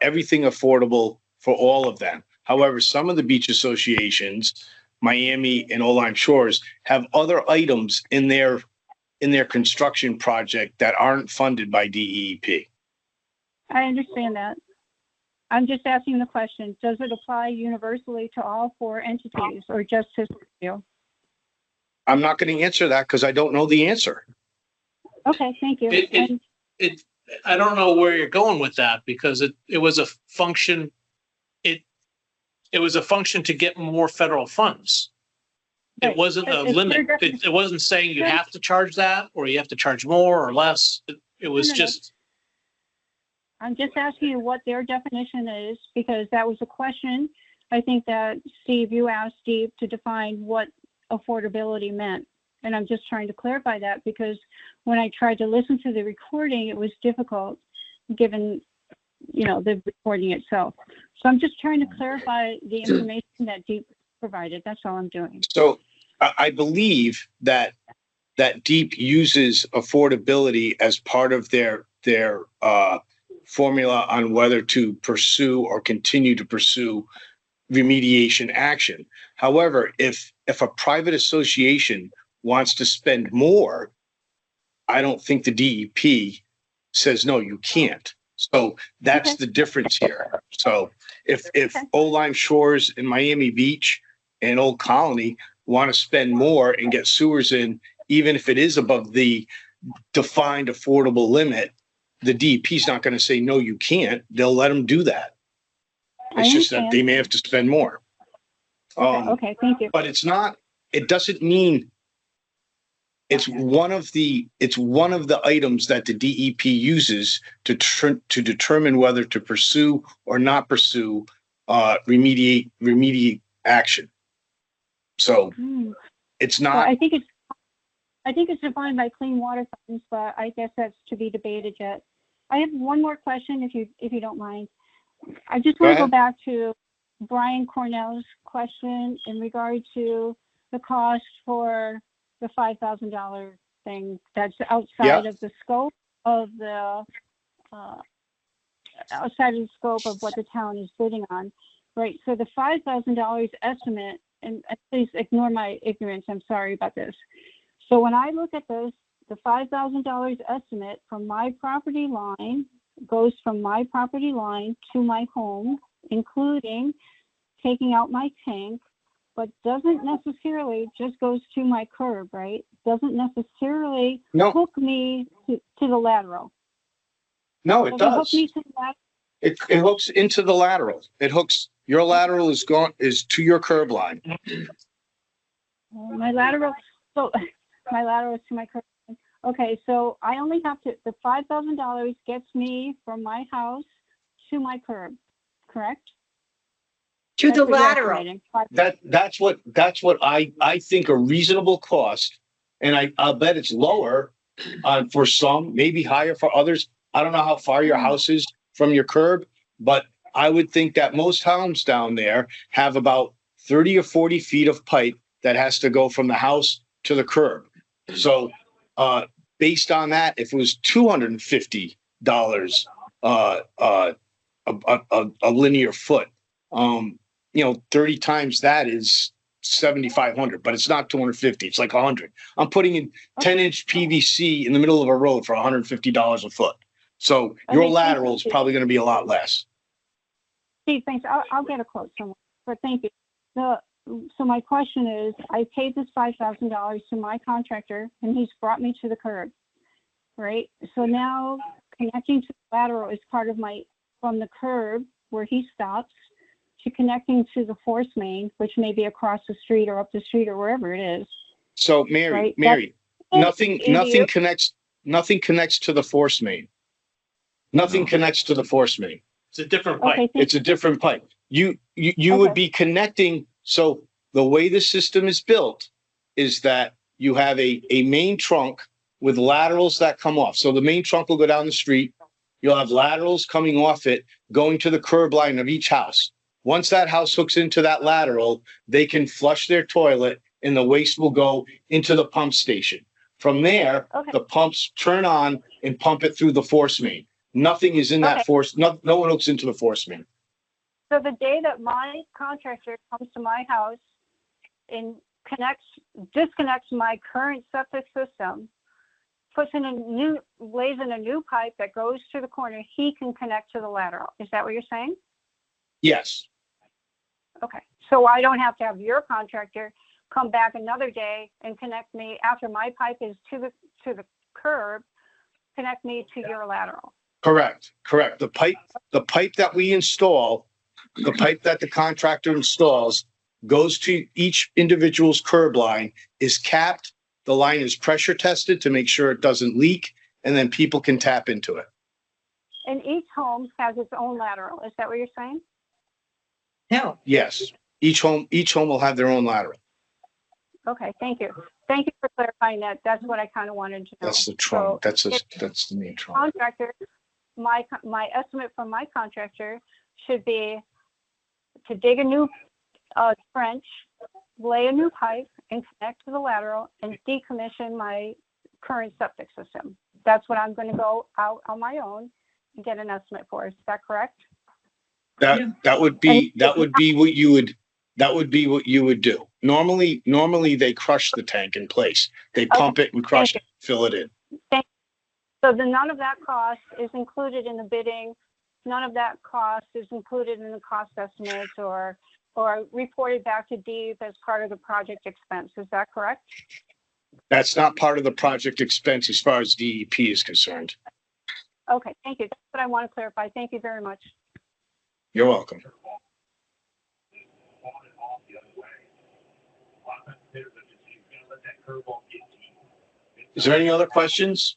Speaker 1: everything affordable for all of them. However, some of the beach associations, Miami and Old Shores, have other items in their construction project that aren't funded by DEP.
Speaker 8: I understand that. I'm just asking the question, does it apply universally to all 4 entities or just to you?
Speaker 1: I'm not going to answer that because I don't know the answer.
Speaker 8: Okay, thank you.
Speaker 2: I don't know where you're going with that because it was a function. It was a function to get more federal funds. It
Speaker 8: Right.
Speaker 2: wasn't a
Speaker 8: It's
Speaker 2: limit.
Speaker 8: their
Speaker 2: It wasn't saying you have to charge that or you have to charge more or less. It was
Speaker 8: No.
Speaker 2: just,
Speaker 8: I'm just asking you what their definition is, because that was a question, I think that Steve, you asked Steve to define what affordability meant. And I'm just trying to clarify that because when I tried to listen to the recording, it was difficult given, the recording itself. So I'm just trying to clarify the information that Deep provided. That's all I'm doing.
Speaker 1: So I believe that DEEP uses affordability as part of their formula on whether to pursue or continue to pursue remediation action. However, if a private association wants to spend more, I don't think the DEP says, no, you can't. So that's the difference here. So if Old Lyme Shores and Miami Beach and Old Colony want to spend more and get sewers in, even if it is above the defined affordable limit, the DEP is not going to say, no, you can't. They'll let them do that. It's just that they may have to spend more.
Speaker 8: Okay, thank you.
Speaker 1: But it doesn't mean it's one of the items that the DEP uses to determine whether to pursue or not pursue remediate action. So it's not.
Speaker 8: Well, I think it's defined by clean water funds, but I guess that's to be debated yet. I have one more question, if you don't mind. I just want to go back to Brian Cornell's question in regard to the cost for the $5,000 thing that's outside of the scope of the what the town is bidding on, right? So the $5,000 estimate, and please ignore my ignorance, I'm sorry about this. So when I look at the $5,000 estimate from my property line goes from my property line to my home, including taking out my tank, but doesn't necessarily just goes to my curb, right? Doesn't necessarily hook me to the lateral.
Speaker 1: No, it does.
Speaker 8: Hook me to the lateral?
Speaker 1: It hooks into the lateral. It hooks, your lateral is to your curb line.
Speaker 8: My lateral is to my curb line. Okay, so I only have to, the $5,000 gets me from my house to my curb, correct?
Speaker 5: To the lateral.
Speaker 1: That's what I think a reasonable cost, and I'll bet it's lower for some, maybe higher for others. I don't know how far your house is from your curb, but I would think that most homes down there have about 30 or 40 feet of pipe that has to go from the house to the curb. So based on that, if it was $250 a linear foot, 30 times that is 7,500, but it's not 250. It's like 100. I'm putting in 10-inch PVC in the middle of a road for $150 a foot. So your lateral is probably going to be a lot less.
Speaker 8: Steve, thanks. I'll get a quote somewhere, but thank you. So my question is, I paid this $5,000 to my contractor and he's brought me to the curb, right? So now connecting to the lateral is part of from the curb where he stops to connecting to the force main, which may be across the street or up the street or wherever it is.
Speaker 1: So Mary,
Speaker 8: Right,
Speaker 1: Mary, nothing
Speaker 8: India.
Speaker 1: connects to the force main. Nothing
Speaker 3: No.
Speaker 1: connects to the force main.
Speaker 2: It's a different
Speaker 8: Okay,
Speaker 2: pipe.
Speaker 8: thank
Speaker 1: It's a different pipe. You would
Speaker 8: Okay.
Speaker 1: be connecting. So the way the system is built is that you have a main trunk with laterals that come off. So the main trunk will go down the street. You'll have laterals coming off it, going to the curb line of each house. Once that house hooks into that lateral, they can flush their toilet and the waste will go into the pump station. From there,
Speaker 6: Okay.
Speaker 1: the pumps turn on and pump it through the force main. Nothing is in that
Speaker 6: Okay.
Speaker 1: force. No one hooks into the force main.
Speaker 6: So the day that my contractor comes to my house and disconnects my current septic system, lays in a new pipe that goes to the corner, he can connect to the lateral. Is that what you're saying?
Speaker 1: Yes.
Speaker 6: Okay. So I don't have to have your contractor come back another day and connect me after my pipe is to the curb, connect me to your lateral.
Speaker 1: Correct. The pipe that we install, the pipe that the contractor installs goes to each individual's curb line, is capped. The line is pressure tested to make sure it doesn't leak, and then people can tap into it.
Speaker 6: And each home has its own lateral. Is that what you're saying?
Speaker 5: No,
Speaker 1: Yes. Each home will have their own lateral.
Speaker 6: Okay, thank you. Thank you for clarifying that. That's what I kind of wanted to know.
Speaker 1: That's the trunk.
Speaker 6: So
Speaker 1: That's the main trunk.
Speaker 6: contractor, my estimate from my contractor should be to dig a new trench, lay a new pipe, and connect to the lateral and decommission my current septic system. That's what I'm going to go out on my own and get an estimate for. Is that correct?
Speaker 1: That would be what you would do. Normally they crush the tank in place. They pump it and crush it, fill it in.
Speaker 6: So none of that cost is included in the bidding. None of that cost is included in the cost estimates or reported back to DEEP as part of the project expense. Is that correct?
Speaker 1: That's not part of the project expense as far as DEP is concerned.
Speaker 6: Okay, thank you. That's what I want to clarify. Thank you very much.
Speaker 1: You're welcome. Is there any other questions?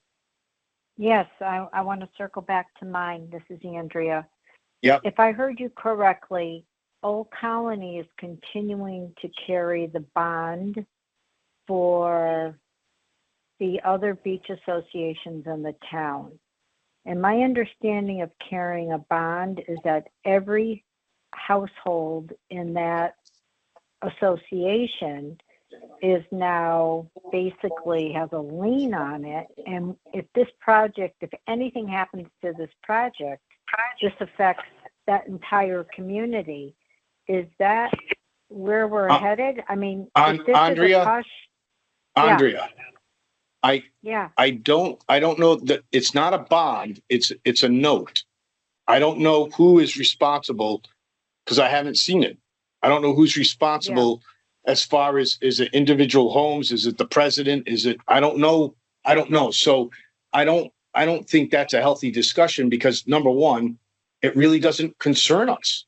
Speaker 6: Yes, I want to circle back to mine. This is Andrea.
Speaker 1: Yep.
Speaker 6: If I heard you correctly, Old Colony is continuing to carry the bond for the other beach associations in the town. And my understanding of carrying a bond is that every household in that association is now basically has a lien on it. And if anything happens to this project, this affects that entire community. Is that where we're headed? I mean, if this
Speaker 1: Andrea,
Speaker 6: is a hush.
Speaker 1: Andrea,
Speaker 6: Yeah.
Speaker 1: I don't know that it's not a bond. It's a note. I don't know who is responsible because I haven't seen it. I don't know who's responsible as far as, is it individual homes? Is it the president? I don't know. So I don't think that's a healthy discussion because number one, it really doesn't concern us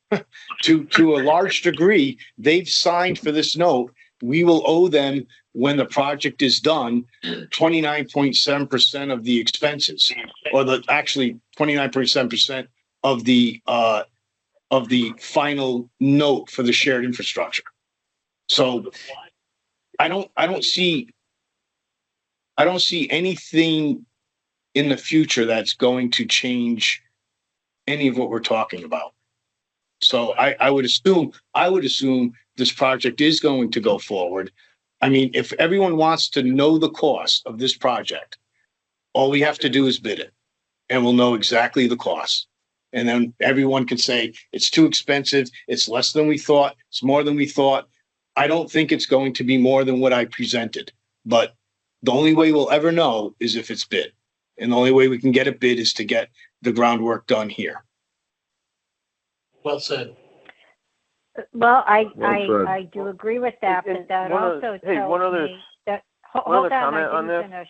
Speaker 1: to a large degree. They've signed for this note. We will owe them when the project is done, 29.7% of the expenses, or actually 29.7% of the final note for the shared infrastructure. So I don't see anything in the future that's going to change any of what we're talking about. So I would assume this project is going to go forward. I mean, if everyone wants to know the cost of this project, all we have to do is bid it and we'll know exactly the cost. And then everyone can say it's too expensive. It's less than we thought. It's more than we thought. I don't think it's going to be more than what I presented, but the only way we'll ever know is if it's bid. And the only way we can get a bid is to get the groundwork done here.
Speaker 2: Well said.
Speaker 6: Well,
Speaker 3: Well said.
Speaker 6: I do agree with that, but that also tells me that, hold on,
Speaker 7: comment
Speaker 6: I
Speaker 7: on
Speaker 6: didn't
Speaker 7: this?
Speaker 6: finish.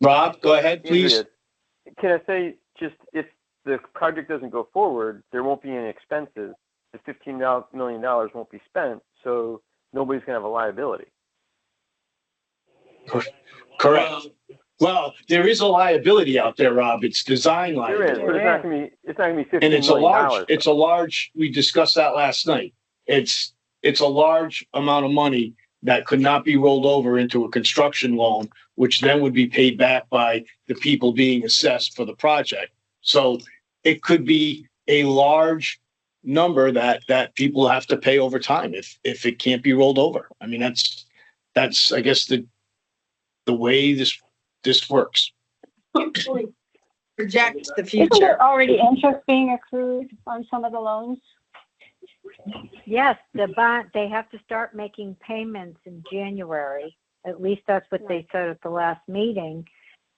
Speaker 1: Rob, go ahead, please.
Speaker 7: Andrea, can I say, just if the project doesn't go forward, there won't be any expenses. The $15 million won't be spent, so nobody's going to have a liability.
Speaker 1: Correct. Well, there is a liability out there, Rob. It's design
Speaker 7: There is,
Speaker 1: liability.
Speaker 7: but it's not gonna be
Speaker 1: And
Speaker 7: $15
Speaker 1: it's a
Speaker 7: million.
Speaker 1: large, we discussed that last night. It's a large amount of money that could not be rolled over into a construction loan, which then would be paid back by the people being assessed for the project. So it could be a large number that people have to pay over time if it can't be rolled over. I mean, that's I guess the way this works.
Speaker 5: Project the
Speaker 8: Isn't
Speaker 5: future.
Speaker 8: there already interest being accrued on some of the loans?
Speaker 6: Yes, the bond, they have to start making payments in January. At least that's what they said at the last meeting.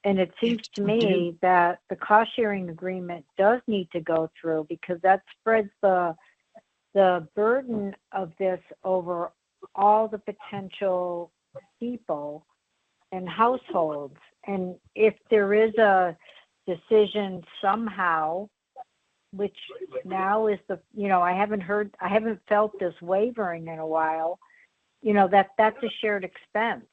Speaker 6: And it seems to me that the cost sharing agreement does need to go through because that spreads the burden of this over all the potential people and households. And if there is a decision somehow, which now is I haven't felt this wavering in a while, that's a shared expense.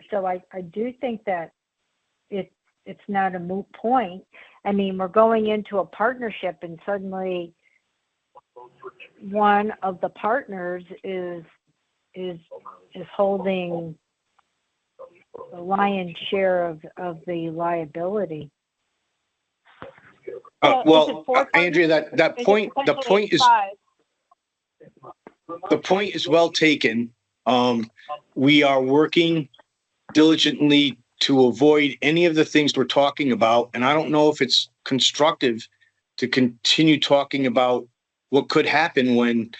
Speaker 6: So I do think that it's not a moot point. I mean, we're going into a partnership and suddenly one of the partners is holding the lion's share of the liability.
Speaker 1: Well, Andrea, the point is well taken. We are working diligently to avoid any of the things we're talking about. And I don't know if it's constructive to continue talking about what could happen when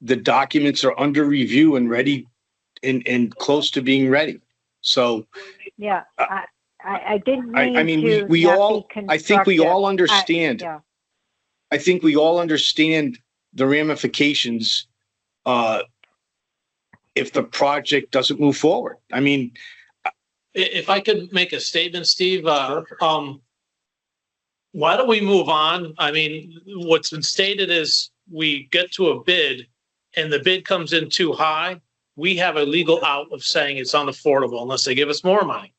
Speaker 1: the documents are under review and ready and close to being ready. So
Speaker 6: yeah, I didn't mean
Speaker 1: I mean,
Speaker 6: to
Speaker 1: we
Speaker 6: not
Speaker 1: all,
Speaker 6: be
Speaker 1: I think we all
Speaker 6: constructive.
Speaker 1: understand.
Speaker 6: Yeah.
Speaker 1: I think we all understand the ramifications if the project doesn't move forward. I mean,
Speaker 2: If I could make a statement, Steve, why don't we move on? I mean, what's been stated is we get to a bid and the bid comes in too high. We have a legal out of saying it's unaffordable unless they give us more money.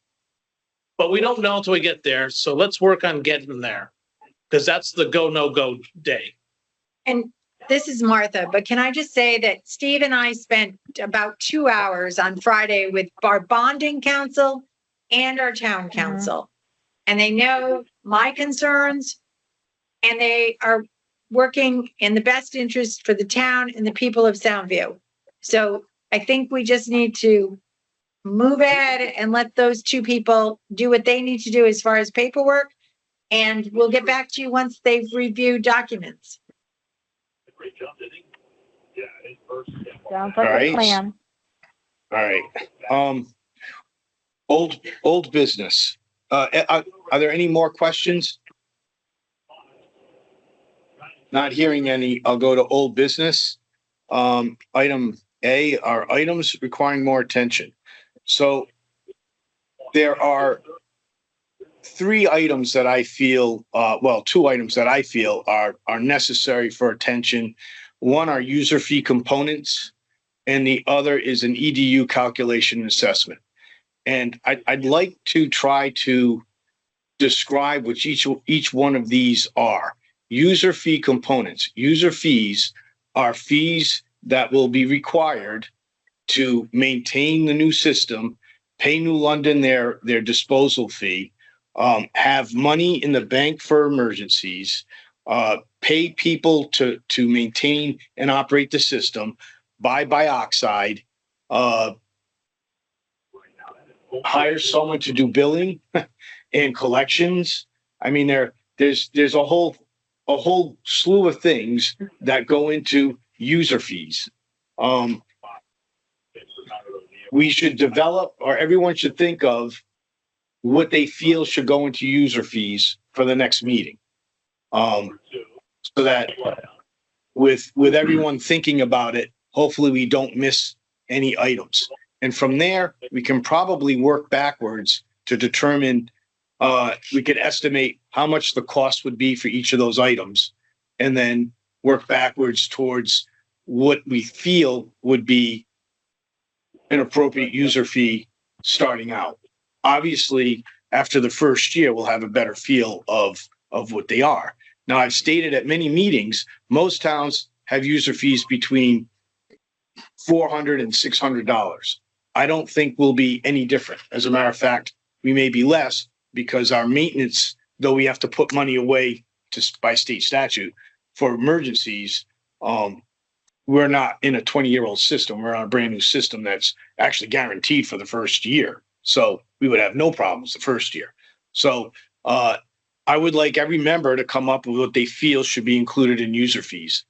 Speaker 2: But we don't know until we get there. So let's work on getting there because that's the go, no go day.
Speaker 5: And this is Martha, but can I just say that Steve and I spent about 2 hours on Friday with our bonding council and our town council. And they know my concerns and they are working in the best interest for the town and the people of Soundview. So I think we just need to move ahead and let those two people do what they need to do as far as paperwork. And we'll get back to you once they've reviewed documents.
Speaker 6: Sounds like
Speaker 1: All right.
Speaker 6: a plan.
Speaker 1: all right. Old business. Are there any more questions? Not hearing any. I'll go to old business. Item A are items requiring more attention. So there are three items that I feel, two items that I feel are necessary for attention. One are user fee components, and the other is an EDU calculation and assessment. And I'd like to try to describe what each one of these are. User fee components. User fees are fees that will be required to maintain the new system, pay New London their disposal fee, have money in the bank for emergencies, pay people to maintain and operate the system, buy bioxide, hire someone to do billing and collections. I mean, there's a whole slew of things that go into user fees. We should develop, or everyone should think of what they feel should go into user fees for the next meeting. So that with everyone thinking about it, hopefully we don't miss any items. And from there, we can probably work backwards to determine, we could estimate how much the cost would be for each of those items, and then work backwards towards what we feel would be an appropriate user fee starting out. Obviously, after the first year, we'll have a better feel of what they are. Now, I've stated at many meetings, most towns have user fees between $400 and $600. I don't think we'll be any different. As a matter of fact, we may be less because our maintenance, though we have to put money away by state statute for emergencies, we're not in a 20-year-old system. We're on a brand new system that's actually guaranteed for the first year. So we would have no problems the first year. So I would like every member to come up with what they feel should be included in user fees.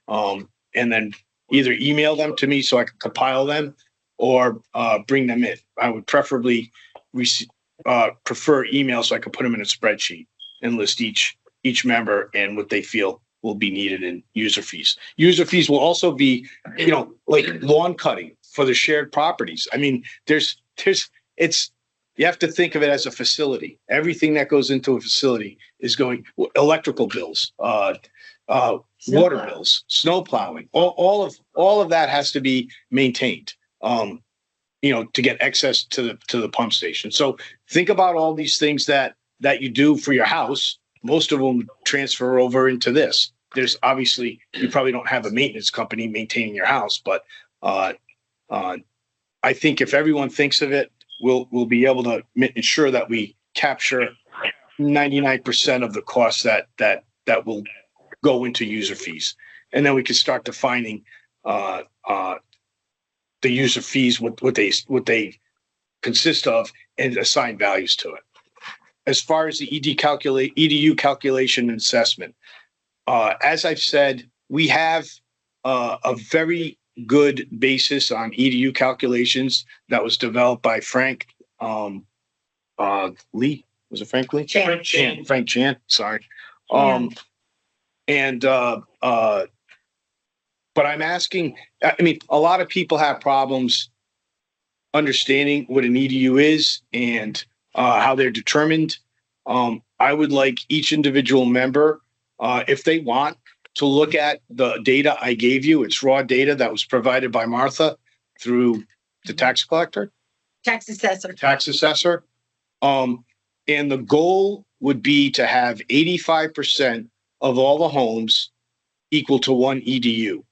Speaker 1: And then either email them to me so I can compile them or bring them in. I would preferably prefer email so I can put them in a spreadsheet and list each member and what they feel will be needed in user fees. User fees will also be, like lawn cutting for the shared properties. I mean, you have to think of it as a facility. Everything that goes into a facility is going, electrical bills, water bills, snow plowing, all of that has to be maintained, to get access to the pump station. So think about all these things that you do for your house. Most of them transfer over into this. There's obviously, you probably don't have a maintenance company maintaining your house, but I think if everyone thinks of it, we'll be able to ensure that we capture 99% of the costs that will go into user fees. And then we can start defining the user fees, what they consist of, and assign values to it. As far as the EDU calculation and assessment, as I've said, we have a very good basis on EDU calculations that was developed by Frank Lee. Was it Frank Lee?
Speaker 5: Chan.
Speaker 1: Frank Chan. Sorry. But I'm asking, I mean, a lot of people have problems understanding what an EDU is and how they're determined. I would like each individual member, if they want, to look at the data I gave you. It's raw data that was provided by Martha through the tax collector.
Speaker 5: Tax assessor.
Speaker 1: And the goal would be to have 85% of all the homes equal to one EDU,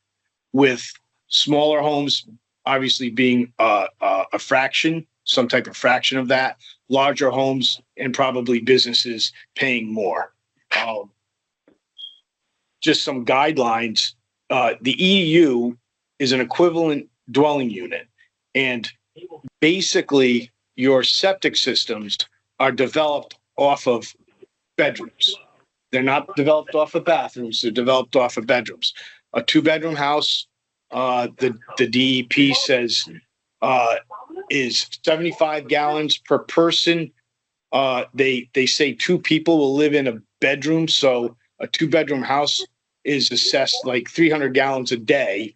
Speaker 1: with smaller homes obviously being a fraction, some type of fraction of that, larger homes and probably businesses paying more. Just some guidelines. The EDU is an equivalent dwelling unit, and basically your septic systems are developed off of bedrooms. They're not developed off of bathrooms. They're developed off of bedrooms. A 2-bedroom house, the DEP says is 75 gallons per person. They say 2 people will live in a bedroom, so a 2-bedroom house is assessed like 300 gallons a day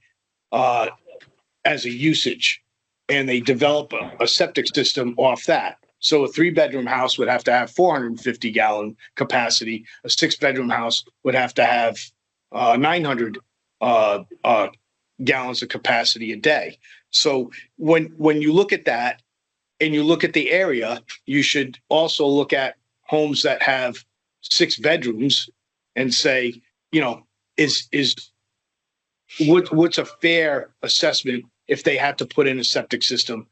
Speaker 1: as a usage, and they develop a septic system off that. So a 3-bedroom house would have to have 450 gallon capacity. A 6-bedroom house would have to have 900 gallons of capacity a day. So when you look at that and you look at the area, you should also look at homes that have 6 bedrooms and say, what's a fair assessment if they had to put in a septic system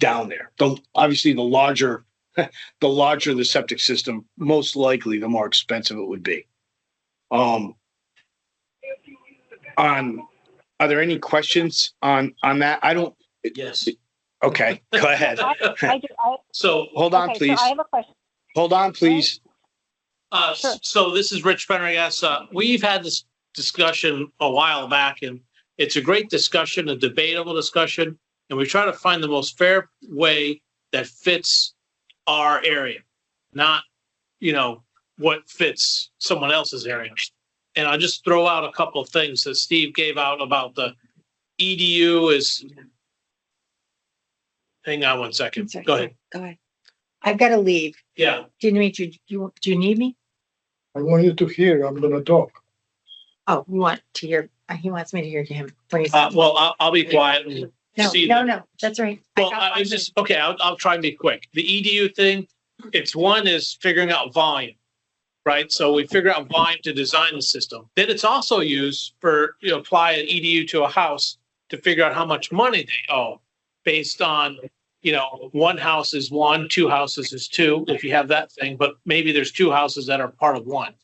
Speaker 1: down there. Obviously, the larger the septic system, most likely the more expensive it would be. Are there any questions on that? I don't.
Speaker 2: Yes.
Speaker 1: Okay, go ahead.
Speaker 2: So
Speaker 1: hold on,
Speaker 8: okay,
Speaker 1: please.
Speaker 8: So I have a question.
Speaker 1: Hold on, please.
Speaker 8: Sure.
Speaker 2: So this is Rich Pendergast. We've had this discussion a while back, and it's a great discussion, a debatable discussion, and we try to find the most fair way that fits our area, not, what fits someone else's area. And I'll just throw out a couple of things that Steve gave out about the EDU is. Hang on one second.
Speaker 5: Sorry,
Speaker 2: Go ahead.
Speaker 5: Go ahead. I've got to leave.
Speaker 2: Yeah.
Speaker 5: Dimitri, do you need me?
Speaker 9: I want you to hear. I'm going to talk.
Speaker 5: Oh, you want to hear? He wants me to hear him. What he
Speaker 2: Well, I'll be quiet and
Speaker 5: No,
Speaker 2: see.
Speaker 5: no, that's right.
Speaker 2: Well, I was just, okay, I'll try and be quick. The EDU thing, one is figuring out volume, right? So we figure out volume to design the system. Then it's also used for, apply an EDU to a house to figure out how much money they owe based on, one house is one, two houses is two, if you have that thing, but maybe there's two houses that are part of one.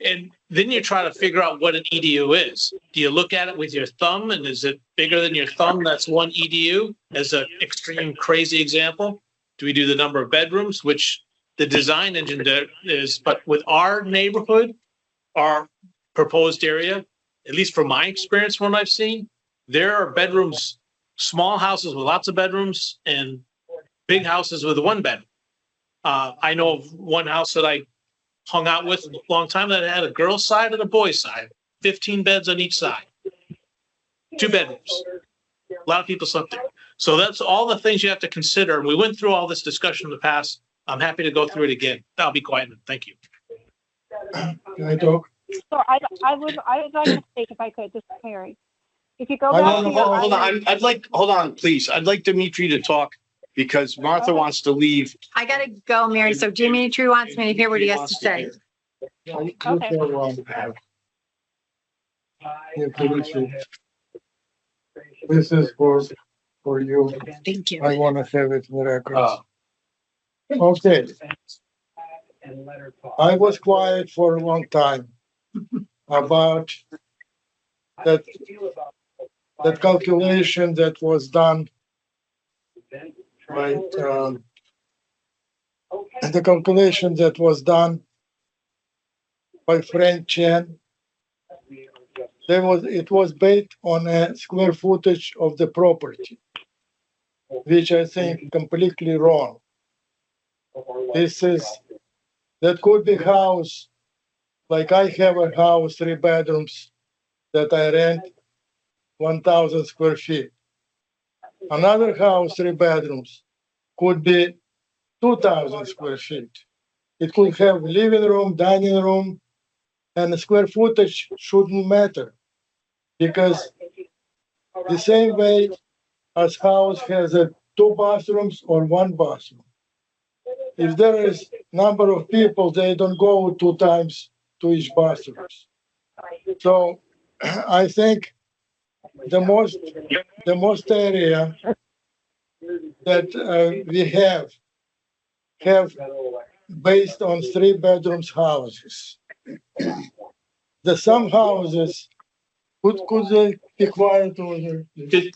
Speaker 2: And then you try to figure out what an EDU is. Do you look at it with your thumb and is it bigger than your thumb? That's one EDU as an extreme crazy example. Do we do the number of bedrooms, which the design engine is, but with our neighborhood, our proposed area, at least from my experience, from what I've seen, there are bedrooms, small houses with lots of bedrooms and big houses with one bedroom. I know of one house that I hung out with a long time that had a girl's side and a boy's side, 15 beds on each side, 2 bedrooms. A lot of people slept there. So that's all the things you have to consider. We went through all this discussion in the past. I'm happy to go through it again. I'll be quiet. Thank you.
Speaker 9: Can I talk?
Speaker 8: So I would like to speak if I could, this is Mary. If you go
Speaker 9: I
Speaker 8: back
Speaker 9: don't
Speaker 8: to
Speaker 9: know.
Speaker 8: your.
Speaker 1: Hold on. Hold on, please. I'd like Dimitri to talk because Martha wants to leave.
Speaker 5: I gotta go, Mary. So Jimmy True wants me to hear what he has to say.
Speaker 9: This is for you.
Speaker 5: Thank you.
Speaker 9: I want to have it in the records. Okay. I was quiet for a long time about that calculation that was done by the calculation that was done by Frank Chen. It was based on a square footage of the property, which I think completely wrong. That could be house, like I have a house, 3 bedrooms that I rent 1,000 square feet. Another house, 3 bedrooms, could be 2,000 square feet. It could have living room, dining room, and the square footage shouldn't matter because the same way as house has 2 bathrooms or 1 bathroom. If there is number of people, they don't go 2 times to each bathroom. So I think the most area that we have based on 3 bedrooms houses. Some houses could they be quiet over there?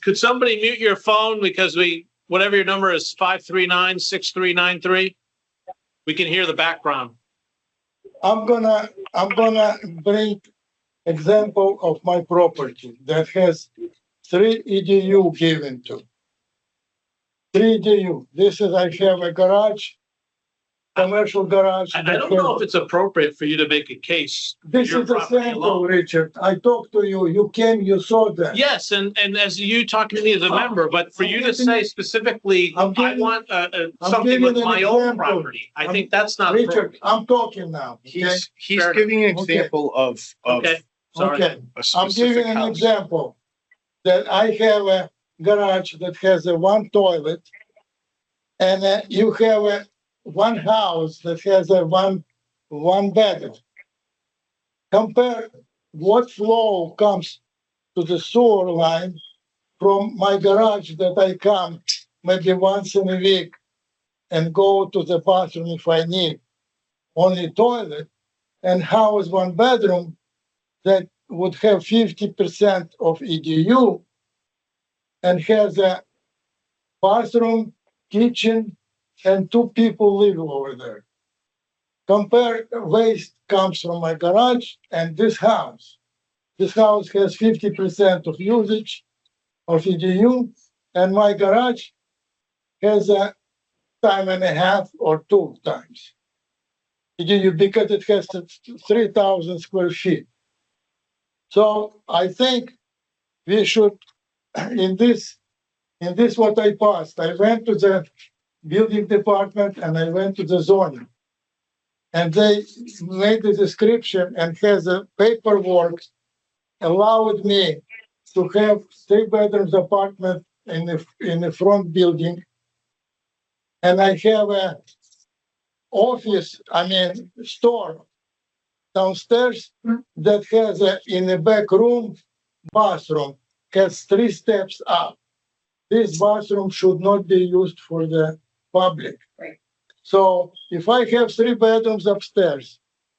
Speaker 2: Could somebody mute your phone because whatever your number is, 539-6393? We can hear the background.
Speaker 9: I'm gonna bring example of my property that has 3 EDU given to. 3 EDU. This is, I have a garage, commercial garage.
Speaker 2: I don't know if it's appropriate for you to make a case.
Speaker 9: This
Speaker 2: your
Speaker 9: is the
Speaker 2: property
Speaker 9: sample,
Speaker 2: alone.
Speaker 9: Richard. I talked to you. You came, you saw that.
Speaker 2: Yes, and as you talking to me as a member, but for you to say specifically, I want something with my own property, I think that's not
Speaker 9: Richard,
Speaker 2: appropriate.
Speaker 9: I'm talking now. Okay?
Speaker 1: He's giving an example of
Speaker 2: Okay, sorry.
Speaker 9: Okay.
Speaker 1: a
Speaker 9: I'm
Speaker 1: specific
Speaker 9: giving an
Speaker 1: house.
Speaker 9: example that I have a garage that has 1 toilet, and you have 1 house that has 1 bedroom. Compare what flow comes to the sewer line from my garage that I come maybe once in a week and go to the bathroom if I need only toilet, and house 1 bedroom that would have 50% of EDU and has a bathroom, kitchen, and 2 people live over there. Compare waste comes from my garage and this house. This house has 50% of usage of EDU, and my garage has a 1.5 or 2 times EDU because it has 3,000 square feet. So I think we should, in this what I passed, I went to the building department and I went to the zoning. And they made the description and has a paperwork allowed me to have 3 bedrooms apartment in the front building. And I have a store downstairs that has in the back room, bathroom, has 3 steps up. This bathroom should not be used for the public.
Speaker 5: Right.
Speaker 9: So if I have 3 bedrooms upstairs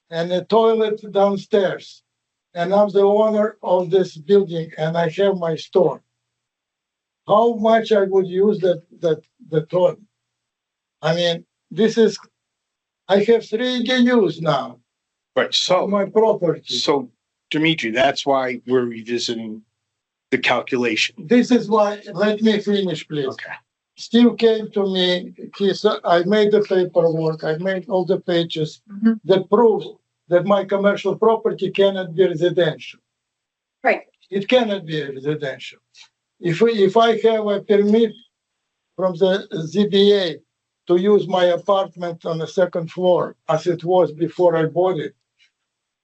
Speaker 9: and a toilet downstairs, and I'm the owner of this building and I have my store, how much I would use the toilet? I mean, I have 3 EDUs now
Speaker 1: Right,
Speaker 9: on
Speaker 1: so,
Speaker 9: my property.
Speaker 1: so Dimitri, that's why we're revisiting the calculation.
Speaker 9: This is why, let me finish, please.
Speaker 1: Okay.
Speaker 9: Steve came to me, he said, I made the paperwork, I made all the pages
Speaker 5: Mhm.
Speaker 9: that proves that my commercial property cannot be residential.
Speaker 5: Right.
Speaker 9: It cannot be residential. If I have a permit from the ZBA to use my apartment on the 2nd floor, as it was before I bought it,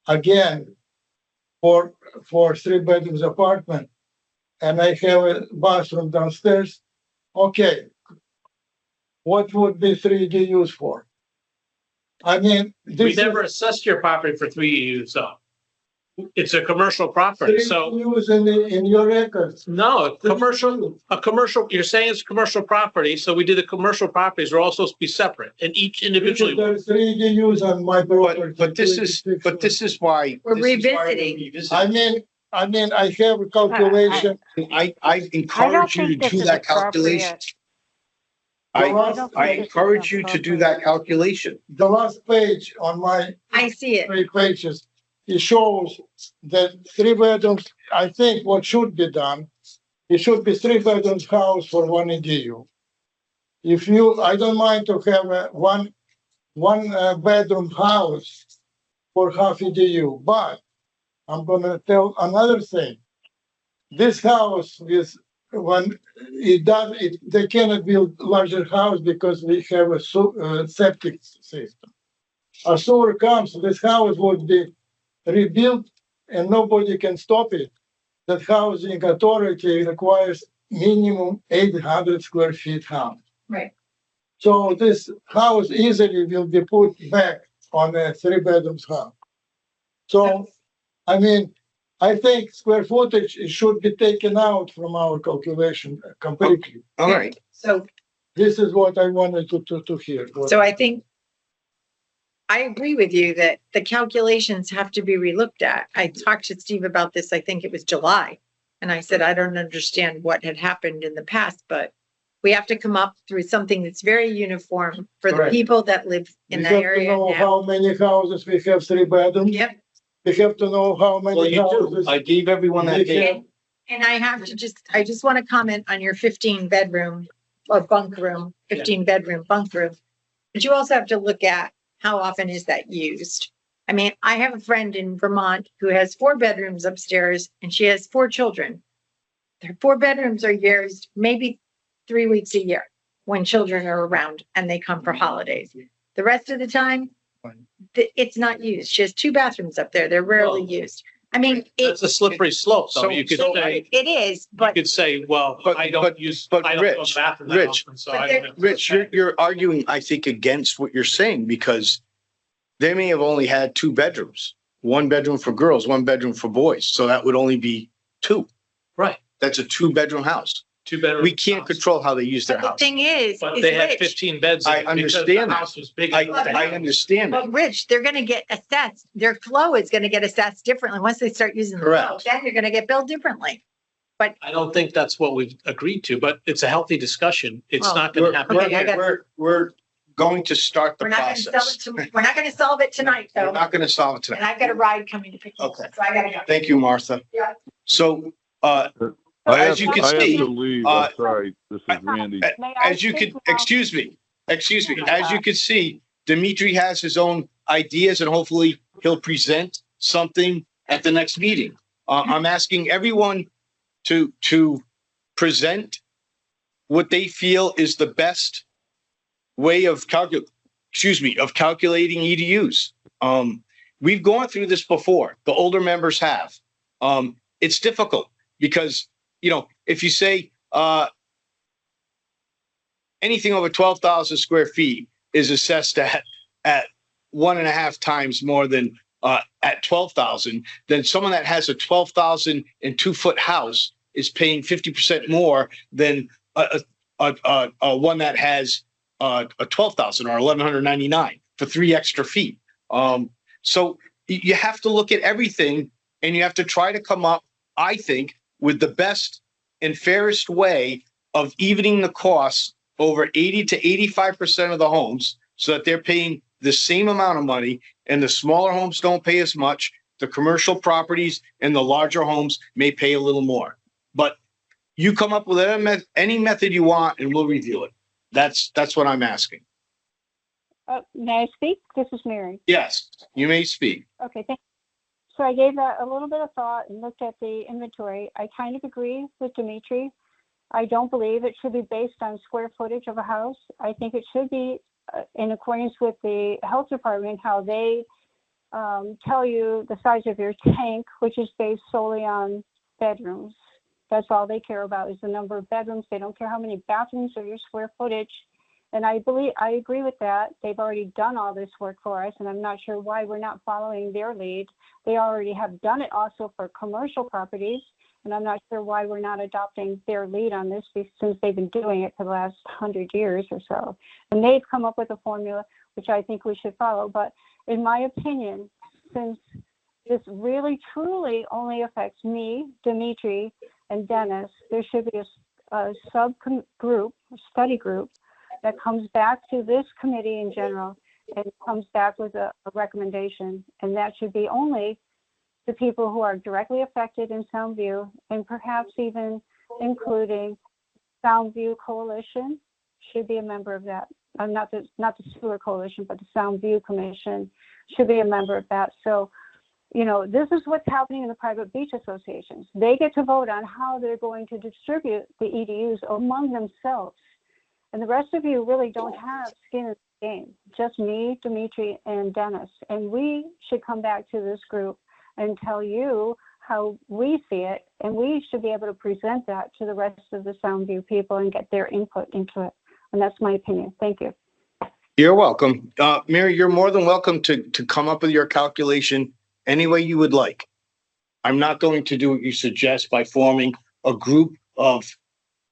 Speaker 9: again, for 3 bedrooms apartment, and I have a bathroom downstairs, okay. What would be 3D used for? I mean,
Speaker 2: We
Speaker 9: this
Speaker 2: never
Speaker 9: is
Speaker 2: assessed your property for 3 EUs though. It's a commercial property,
Speaker 9: 3D
Speaker 2: so
Speaker 9: use in your records.
Speaker 2: no, a commercial, you're saying it's commercial property, so we did the commercial properties are all supposed to be separate and each individually.
Speaker 9: There's 3D use on my property.
Speaker 1: But this is why.
Speaker 5: We're
Speaker 1: this is why
Speaker 5: revisiting.
Speaker 1: revisiting.
Speaker 9: I mean, I have a calculation.
Speaker 1: I encourage you
Speaker 6: think
Speaker 1: to
Speaker 6: this
Speaker 1: do
Speaker 6: is
Speaker 1: that calculation.
Speaker 6: appropriate.
Speaker 1: I,
Speaker 9: don't
Speaker 1: I
Speaker 6: think this is
Speaker 1: encourage you to do that calculation.
Speaker 9: The last page on my
Speaker 5: I see it.
Speaker 9: 3 pages, it shows that 3 bedrooms, I think what should be done, it should be 3 bedrooms house for 1 EDU. I don't mind to have a one bedroom house for half EDU, but I'm gonna tell another thing. This house is, when they cannot build larger house because we have a septic system. As sewer comes, this house would be rebuilt and nobody can stop it. That housing authority requires minimum 800 square feet house.
Speaker 5: Right.
Speaker 9: So this house easily will be put back on a 3 bedrooms house. So, I mean, I think square footage should be taken out from our calculation completely.
Speaker 1: All right.
Speaker 5: So,
Speaker 9: This is what I wanted to hear.
Speaker 5: so I think I agree with you that the calculations have to be relooked at. I talked to Steve about this, I think it was July. And I said, I don't understand what had happened in the past, but we have to come up through something that's very uniform for the
Speaker 9: Correct.
Speaker 5: people that live in
Speaker 9: We
Speaker 5: that
Speaker 9: have to
Speaker 5: area
Speaker 9: know
Speaker 5: now.
Speaker 9: how many houses we have 3 bedrooms.
Speaker 5: Yep.
Speaker 9: We have to know how
Speaker 1: Well,
Speaker 9: many
Speaker 1: you do.
Speaker 9: houses.
Speaker 1: I gave everyone that
Speaker 9: we
Speaker 1: data.
Speaker 9: have.
Speaker 5: And I have to I just want to comment on your 15 bedroom or bunk room, 15 bedroom bunk room. But you also have to look at how often is that used? I mean, I have a friend in Vermont who has 4 bedrooms upstairs and she has 4 children. Their 4 bedrooms are used maybe 3 weeks a year when children are around and they come for holidays. The rest of the time, it's not used. She has 2 bathrooms up there. They're rarely
Speaker 2: Well,
Speaker 5: used. I mean,
Speaker 2: That's a slippery slope, though.
Speaker 1: So-
Speaker 2: You could
Speaker 1: so
Speaker 2: say,
Speaker 5: it is,
Speaker 2: you
Speaker 5: but
Speaker 2: could say, well,
Speaker 1: But-
Speaker 2: I don't
Speaker 1: but-
Speaker 2: use,
Speaker 1: but
Speaker 2: I don't go to
Speaker 1: Rich,
Speaker 2: the bathroom that
Speaker 1: Rich,
Speaker 2: often, so
Speaker 5: but
Speaker 2: I
Speaker 5: there-
Speaker 2: don't.
Speaker 1: Rich, you're arguing, I think, against what you're saying because they may have only had 2 bedrooms, 1 bedroom for girls, 1 bedroom for boys. So that would only be 2.
Speaker 2: Right,
Speaker 1: That's a 2-bedroom house.
Speaker 2: 2 bedroom.
Speaker 1: We can't
Speaker 2: house.
Speaker 1: control how they use their
Speaker 5: the
Speaker 1: house.
Speaker 5: thing is
Speaker 2: But they had
Speaker 5: Rich,
Speaker 2: 15 beds. in
Speaker 1: I
Speaker 2: it because the
Speaker 1: understand that.
Speaker 2: House was big.
Speaker 1: I
Speaker 2: enough to have-
Speaker 1: understand that.
Speaker 5: but Rich, they're gonna get assessed. Their flow is gonna get assessed differently. Once they start using the flow,
Speaker 1: Correct.
Speaker 5: then you're gonna get billed differently.
Speaker 2: I don't think that's what we've agreed to, but it's a healthy discussion. It's
Speaker 5: Well,
Speaker 2: not gonna
Speaker 1: We're,
Speaker 2: happen.
Speaker 5: Okay, I got-
Speaker 1: we're going to start the
Speaker 5: We're not gonna sell
Speaker 1: process.
Speaker 5: it we're not gonna solve it tonight
Speaker 1: We're
Speaker 5: though.
Speaker 1: not going to solve it
Speaker 5: And
Speaker 1: tonight.
Speaker 5: I've got a ride coming to pick me up,
Speaker 1: Okay.
Speaker 5: so I gotta go.
Speaker 1: Thank you, Martha.
Speaker 5: Yeah.
Speaker 1: So,
Speaker 3: I
Speaker 1: As you can
Speaker 3: I
Speaker 1: see,
Speaker 3: have to leave.
Speaker 1: uh,
Speaker 3: I'm sorry. This is Randy.
Speaker 6: May I
Speaker 1: as you
Speaker 6: speak
Speaker 1: could,
Speaker 6: now?
Speaker 1: excuse me, as you could see, Dimitri has his own ideas and hopefully he'll present something at the next meeting. I'm asking everyone to present what they feel is the best way of calculating EDUs. We've gone through this before. The older members have. it's difficult because, if you say, anything over 12,000 square feet is assessed at 1.5 times more than, at 12,000, then someone that has a 12,002 foot house is paying 50% more than a one that has a 12,000 or 1,199 for 3 extra feet. So you have to look at everything, and you have to try to come up, I think, with the best and fairest way of evening the costs over 80 to 85% of the homes, so that they're paying the same amount of money, and the smaller homes don't pay as much. The commercial properties and the larger homes may pay a little more. But you come up with any method you want, and we'll review it. That's what I'm asking.
Speaker 8: May I speak? This is Mary.
Speaker 1: Yes, you may speak.
Speaker 8: Okay, thank you. So I gave that a little bit of thought and looked at the inventory. I kind of agree with Dimitri. I don't believe it should be based on square footage of a house. I think it should be in accordance with the health department, how they tell you the size of your tank, which is based solely on bedrooms. That's all they care about, is the number of bedrooms. They don't care how many bathrooms or your square footage. And I agree with that. They've already done all this work for us, and I'm not sure why we're not following their lead. They already have done it also for commercial properties, and I'm not sure why we're not adopting their lead on this, since they've been doing it for the last 100 years or so. And they've come up with a formula, which I think we should follow. But in my opinion, since this really truly only affects me, Dimitri, and Dennis, there should be a subgroup, a study group, that comes back to this committee in general and comes back with a recommendation. And that should be only the people who are directly affected in Soundview, and perhaps even including Soundview Coalition should be a member of that. Not the Sewer Coalition, but the Soundview Commission should be a member of that. So, this is what's happening in the private beach associations. They get to vote on how they're going to distribute the EDUs among themselves. And the rest of you really don't have skin in the game, just me, Dimitri, and Dennis. And we should come back to this group and tell you how we see it. And we should be able to present that to the rest of the Soundview people and get their input into it. And that's my opinion. Thank you.
Speaker 1: You're welcome. Mary, you're more than welcome to come up with your calculation any way you would like. I'm not going to do what you suggest by forming a group of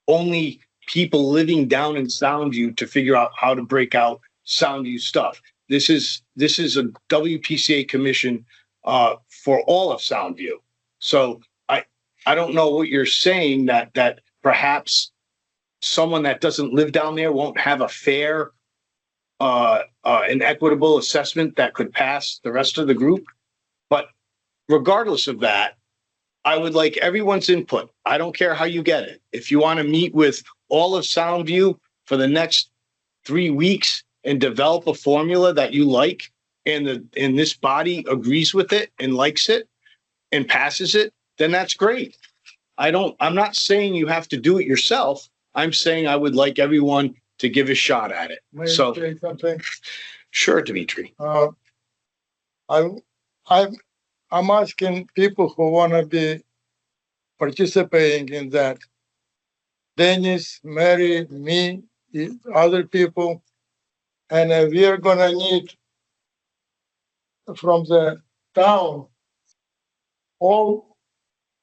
Speaker 1: only people living down in Soundview to figure out how to break out Soundview stuff. This is a WPCA commission for all of Soundview. So I don't know what you're saying, that perhaps someone that doesn't live down there won't have a fair and equitable assessment that could pass the rest of the group. But regardless of that, I would like everyone's input. I don't care how you get it. If you want to meet with all of Soundview for the next 3 weeks and develop a formula that you like, and this body agrees with it and likes it and passes it, then that's great. I'm not saying you have to do it yourself. I'm saying I would like everyone to give a shot at it.
Speaker 9: May I
Speaker 1: So
Speaker 9: say something?
Speaker 1: sure, Dimitri.
Speaker 9: I'm asking people who want to be participating in that. Dennis, Mary, me, other people, and we are gonna need from the town all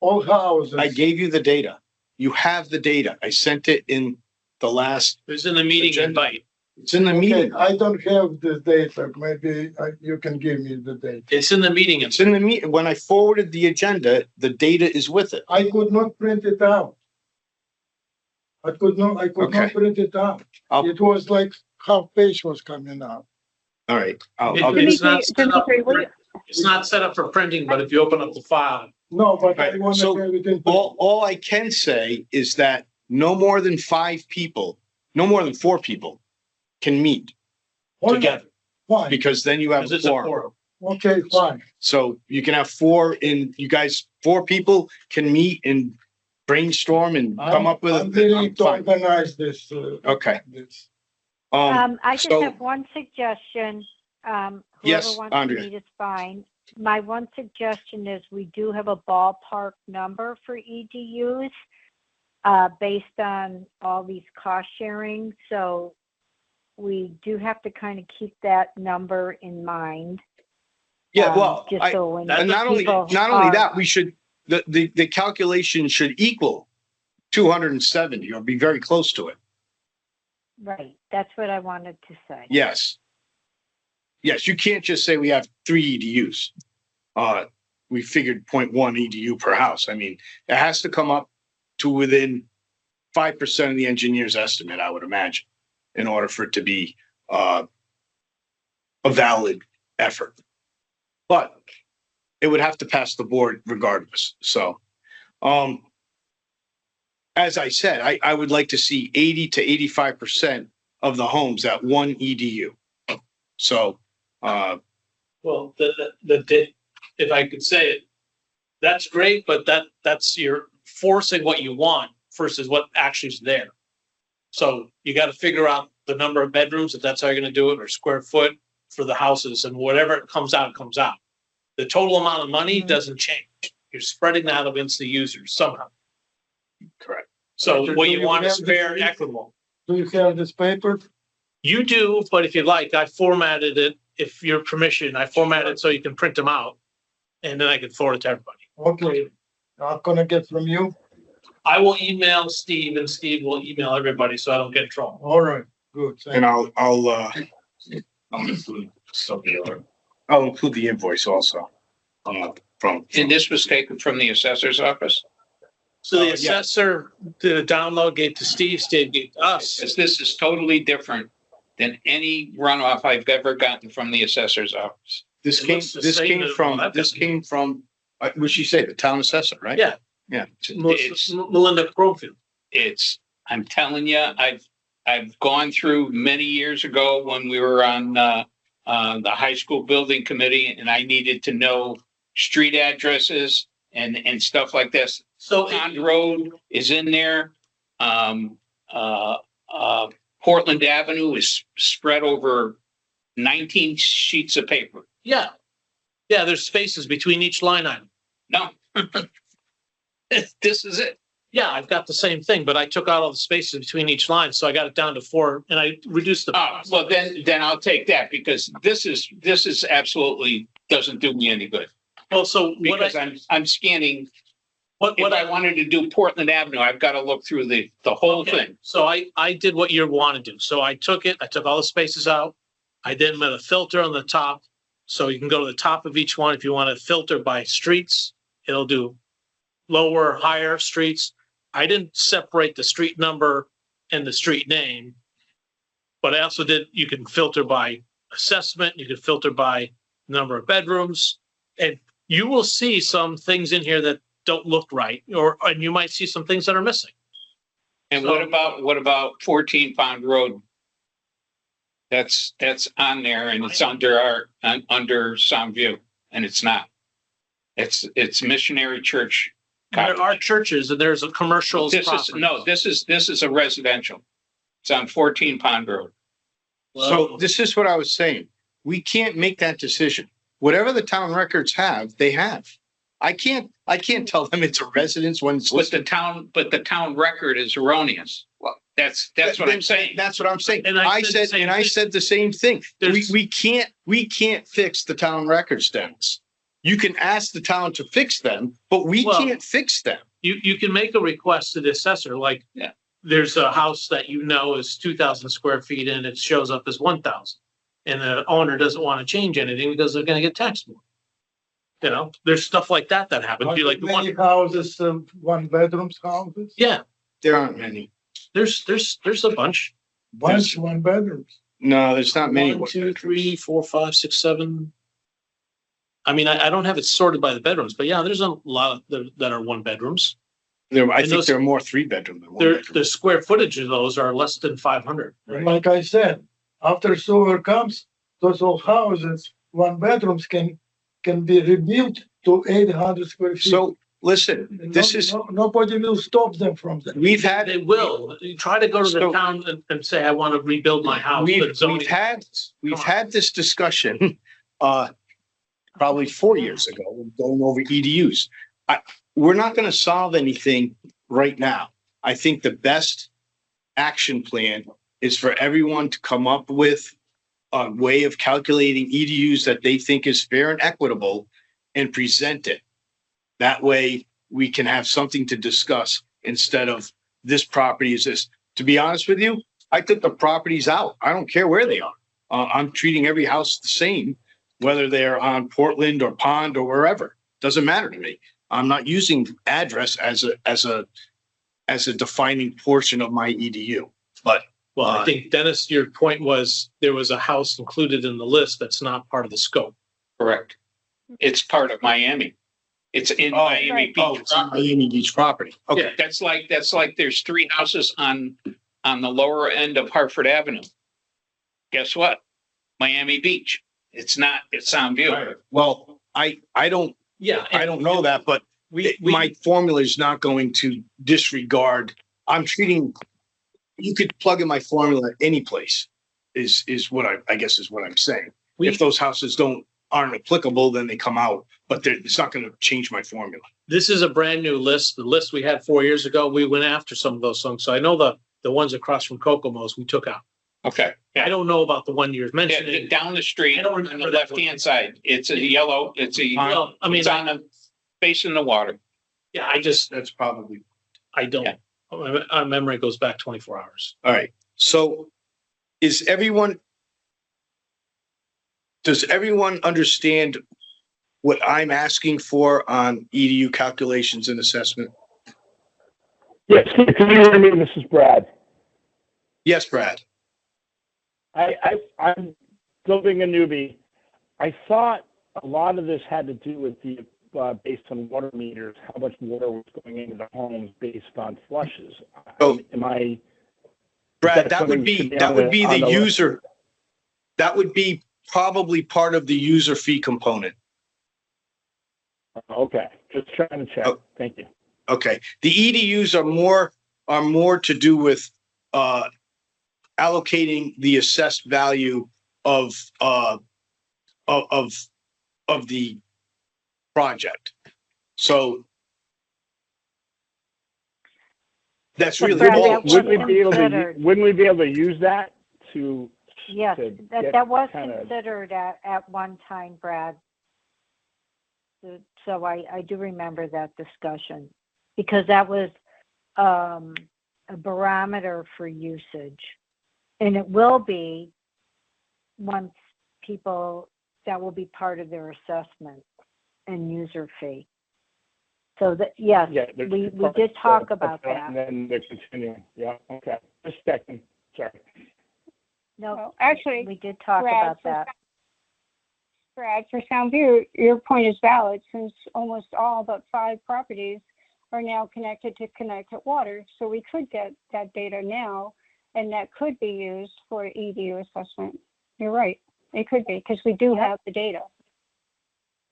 Speaker 9: houses.
Speaker 1: I gave you the data. You have the data. I sent it in the last.
Speaker 2: It was in the meeting
Speaker 1: Agenda.
Speaker 2: invite.
Speaker 1: It's in the meeting.
Speaker 9: I don't have the data. Maybe you can give me the data.
Speaker 2: It's in the meeting.
Speaker 1: It's in the meeting. When I forwarded the agenda, the data is with it.
Speaker 9: I could not print it out. I could not print it out. It was like half page was coming out.
Speaker 1: All right.
Speaker 2: It's not set up
Speaker 8: Dimitri,
Speaker 2: for- it's not set up for printing, but if you open up the file,
Speaker 9: No, but I
Speaker 1: Right,
Speaker 9: want
Speaker 1: so
Speaker 9: to have it in.
Speaker 1: all I can say is that no more than 5 people, no more than 4 people can meet
Speaker 9: Why not?
Speaker 1: together,
Speaker 9: Fine.
Speaker 1: because then you have
Speaker 2: because
Speaker 1: a
Speaker 2: it's a
Speaker 1: quorum.
Speaker 2: quorum.
Speaker 9: Okay, fine.
Speaker 1: So you can have 4, and you guys, 4 people can meet and brainstorm and come up with
Speaker 9: I'm willing
Speaker 1: it.
Speaker 9: to
Speaker 1: Fine.
Speaker 9: organize this.
Speaker 1: Okay.
Speaker 9: This.
Speaker 6: I just
Speaker 1: so-
Speaker 6: have one suggestion.
Speaker 1: Yes,
Speaker 6: Whoever wants
Speaker 1: Andrea.
Speaker 6: to meet is fine. My one suggestion is we do have a ballpark number for EDUs based on all these cost sharing. So we do have to kind of keep that number in mind.
Speaker 1: Yeah, well,
Speaker 6: just so when
Speaker 1: and not only
Speaker 6: people
Speaker 1: that, we should, the calculation should equal 270 or be very close to it.
Speaker 6: Right, that's what I wanted to say.
Speaker 1: Yes. Yes, you can't just say we have 3 EDUs. We figured 0.1 EDU per house. I mean, it has to come up to within 5% of the engineer's estimate, I would imagine, in order for it to be a valid effort. But it would have to pass the board regardless. So, as I said, I would like to see 80 to 85% of the homes at 1 EDU. So,
Speaker 2: Well, if I could say it, that's great, but that's you're forcing what you want versus what actually is there. So you got to figure out the number of bedrooms, if that's how you're going to do it, or square foot for the houses, and whatever it comes out, it comes out. The total amount of money doesn't change. You're spreading that against the users somehow.
Speaker 1: correct.
Speaker 2: So what you want is
Speaker 9: Do you have
Speaker 2: fair,
Speaker 9: this?
Speaker 2: equitable.
Speaker 9: Do you have this paper?
Speaker 2: You do, but if you like, I formatted it. If your permission, I formatted it so you can print them out, and then I can forward it to everybody.
Speaker 9: Okay, I'm gonna get from you.
Speaker 2: I will email Steve, and Steve will email everybody, so I don't get in trouble.
Speaker 9: All right, good. Thank
Speaker 1: And
Speaker 9: you.
Speaker 1: I'll include something. I'll include the invoice also. From.
Speaker 4: And this was taken from the assessor's office?
Speaker 2: So the
Speaker 1: Yeah.
Speaker 2: assessor did a download, gave to Steve, Steve gave to us.
Speaker 4: Because this is totally different than any runoff I've ever gotten from the assessor's office.
Speaker 1: This
Speaker 2: It
Speaker 1: came,
Speaker 2: looks the
Speaker 1: this
Speaker 2: same
Speaker 1: came
Speaker 2: as
Speaker 1: from,
Speaker 2: what I've
Speaker 1: this
Speaker 2: got.
Speaker 1: came from, what'd she say, the town assessor, right?
Speaker 2: Yeah.
Speaker 1: Yeah.
Speaker 2: Melinda Crowfield.
Speaker 4: I'm telling you, I've gone through many years ago when we were on the high school building committee, and I needed to know street addresses and stuff like this.
Speaker 2: So
Speaker 4: Pond Road is in there. Portland Avenue is spread over 19 sheets of paper.
Speaker 2: yeah, there's spaces between each line item.
Speaker 4: No. This is it.
Speaker 2: Yeah, I've got the same thing, but I took out all the spaces between each line, so I got it down to 4, and I reduced the.
Speaker 4: Oh, well, then I'll take that, because this is absolutely doesn't do me any good.
Speaker 2: Well, so what
Speaker 4: Because
Speaker 2: I,
Speaker 4: I'm scanning.
Speaker 2: what
Speaker 4: If I
Speaker 2: I,
Speaker 4: wanted to do Portland Avenue, I've got to look through the whole
Speaker 2: okay,
Speaker 4: thing.
Speaker 2: so I did what you want to do. So I took all the spaces out. I then made a filter on the top. So you can go to the top of each one. If you want to filter by streets, it'll do lower, higher streets. I didn't separate the street number and the street name. But I also did, you can filter by assessment, you can filter by number of bedrooms. And you will see some things in here that don't look right, and you might see some things that are missing.
Speaker 4: And
Speaker 2: So-
Speaker 4: what about 14 Pond Road? That's on there, and it's under Soundview, and it's not. It's Missionary Church.
Speaker 2: There are churches and there's a commercial.
Speaker 4: This is a residential. It's on 14 Pond Road.
Speaker 1: So this is what I was saying. We can't make that decision. Whatever the town records have, they have. I can't tell them it's a residence when it's
Speaker 4: But the
Speaker 1: listed.
Speaker 4: town record is erroneous. Well, that's what I'm saying.
Speaker 1: That's what I'm saying.
Speaker 2: And
Speaker 1: I said the same thing.
Speaker 2: There's-
Speaker 1: We can't fix the town records, Dennis. You can ask the town to fix them, but we
Speaker 2: Well-
Speaker 1: can't fix them.
Speaker 2: You can make a request to the assessor, like.
Speaker 4: Yeah.
Speaker 2: There's a house that is 2,000 square feet and it shows up as 1,000. And the owner doesn't want to change anything because they're gonna get taxed more. You know, there's stuff like that happens.
Speaker 9: Are
Speaker 2: Be like
Speaker 9: there
Speaker 2: the
Speaker 9: many
Speaker 2: one,
Speaker 9: houses, 1 bedrooms houses?
Speaker 2: yeah,
Speaker 1: There aren't many.
Speaker 2: there's a bunch.
Speaker 9: Bunch 1 bedrooms.
Speaker 1: No, there's not many.
Speaker 2: 1, 2, 3, 4, 5, 6, 7. I mean, I don't have it sorted by the bedrooms, but yeah, there's a lot that are 1 bedrooms.
Speaker 1: I
Speaker 2: And
Speaker 1: think
Speaker 2: those-
Speaker 1: there are more 3-bedroom than 1
Speaker 2: The
Speaker 1: bedroom.
Speaker 2: square footage of those are less than 500. Right?
Speaker 9: Like I said, after sewer comes, those old houses, 1 bedrooms can be rebuilt to 800 square feet.
Speaker 1: So listen, this is,
Speaker 9: Nobody will stop them from that.
Speaker 1: we've had,
Speaker 2: They will. You try to go to the
Speaker 1: So-
Speaker 2: town and say, I want to rebuild my house.
Speaker 1: we've
Speaker 2: but zoning-
Speaker 1: had this discussion, probably 4 years ago, going over EDUs. We're not going to solve anything right now. I think the best action plan is for everyone to come up with a way of calculating EDUs that they think is fair and equitable and present it. That way we can have something to discuss instead of this property is this. To be honest with you, I took the properties out. I don't care where they are. I'm treating every house the same, whether they're on Portland or Pond or wherever. Doesn't matter to me. I'm not using address as a defining portion of my EDU. But
Speaker 2: Well, I think Dennis, your point was there was a house included in the list that's not part of the scope.
Speaker 4: Correct. It's part of Miami. It's in Miami Beach.
Speaker 1: it's Miami Beach property. Okay.
Speaker 4: Yeah, that's like there's 3 houses on the lower end of Hartford Avenue. Guess what? Miami Beach. It's Sound View.
Speaker 1: Right. Well, I don't know that, but my formula is not going to disregard. You could plug in my formula any place is what I guess is what I'm saying. If those houses aren't applicable, then they come out, but it's not going to change my formula.
Speaker 2: This is a brand new list. The list we had 4 years ago, we went after some of those songs. So I know the ones across from Kokomo's we took out.
Speaker 4: Okay.
Speaker 2: I don't know about the one you're
Speaker 4: Yeah,
Speaker 2: mentioning.
Speaker 4: down the street
Speaker 2: I don't
Speaker 4: on the
Speaker 2: remember that
Speaker 4: left-hand side. It's a yellow, it's
Speaker 2: Well, I mean,
Speaker 4: it's on the facing the water.
Speaker 2: yeah,
Speaker 1: That's probably.
Speaker 2: I don't.
Speaker 4: Yeah.
Speaker 2: Our memory goes back 24 hours.
Speaker 1: All right. So does everyone understand what I'm asking for on EDU calculations and assessment?
Speaker 10: Yes, can you hear me? This is Brad.
Speaker 1: Yes, Brad.
Speaker 10: I'm still being a newbie. I thought a lot of this had to do with the based on water meters, how much water was going into the homes based on flushes.
Speaker 1: Oh. Brad, that would
Speaker 10: something
Speaker 1: be
Speaker 10: on
Speaker 1: the
Speaker 10: the
Speaker 1: user. That would be probably part of the user fee component.
Speaker 10: Okay, just trying to check.
Speaker 1: Oh.
Speaker 10: Thank you.
Speaker 1: Okay. The EDUs are more to do with allocating the assessed value of the project. So that's
Speaker 6: But
Speaker 1: really
Speaker 6: Brad,
Speaker 1: all.
Speaker 6: that
Speaker 10: Wouldn't we be able to use that to?
Speaker 6: Yes,
Speaker 10: to
Speaker 6: that was
Speaker 10: kinda-
Speaker 6: considered at one time, Brad. So I do remember that discussion because that was a barometer for usage. And it will be once that will be part of their assessment and user fee. So that, yes, we did talk about that.
Speaker 10: And then they're continuing. Yeah, okay. Just checking. Sorry.
Speaker 6: No,
Speaker 8: Well, actually,
Speaker 6: we did talk
Speaker 8: Brad,
Speaker 6: about that.
Speaker 8: Brad, for Soundview, your point is valid since almost all but 5 properties are now connected to Connecticut Water. So we could get that data now, and that could be used for EDU assessment. You're right. It could be because we do have the data.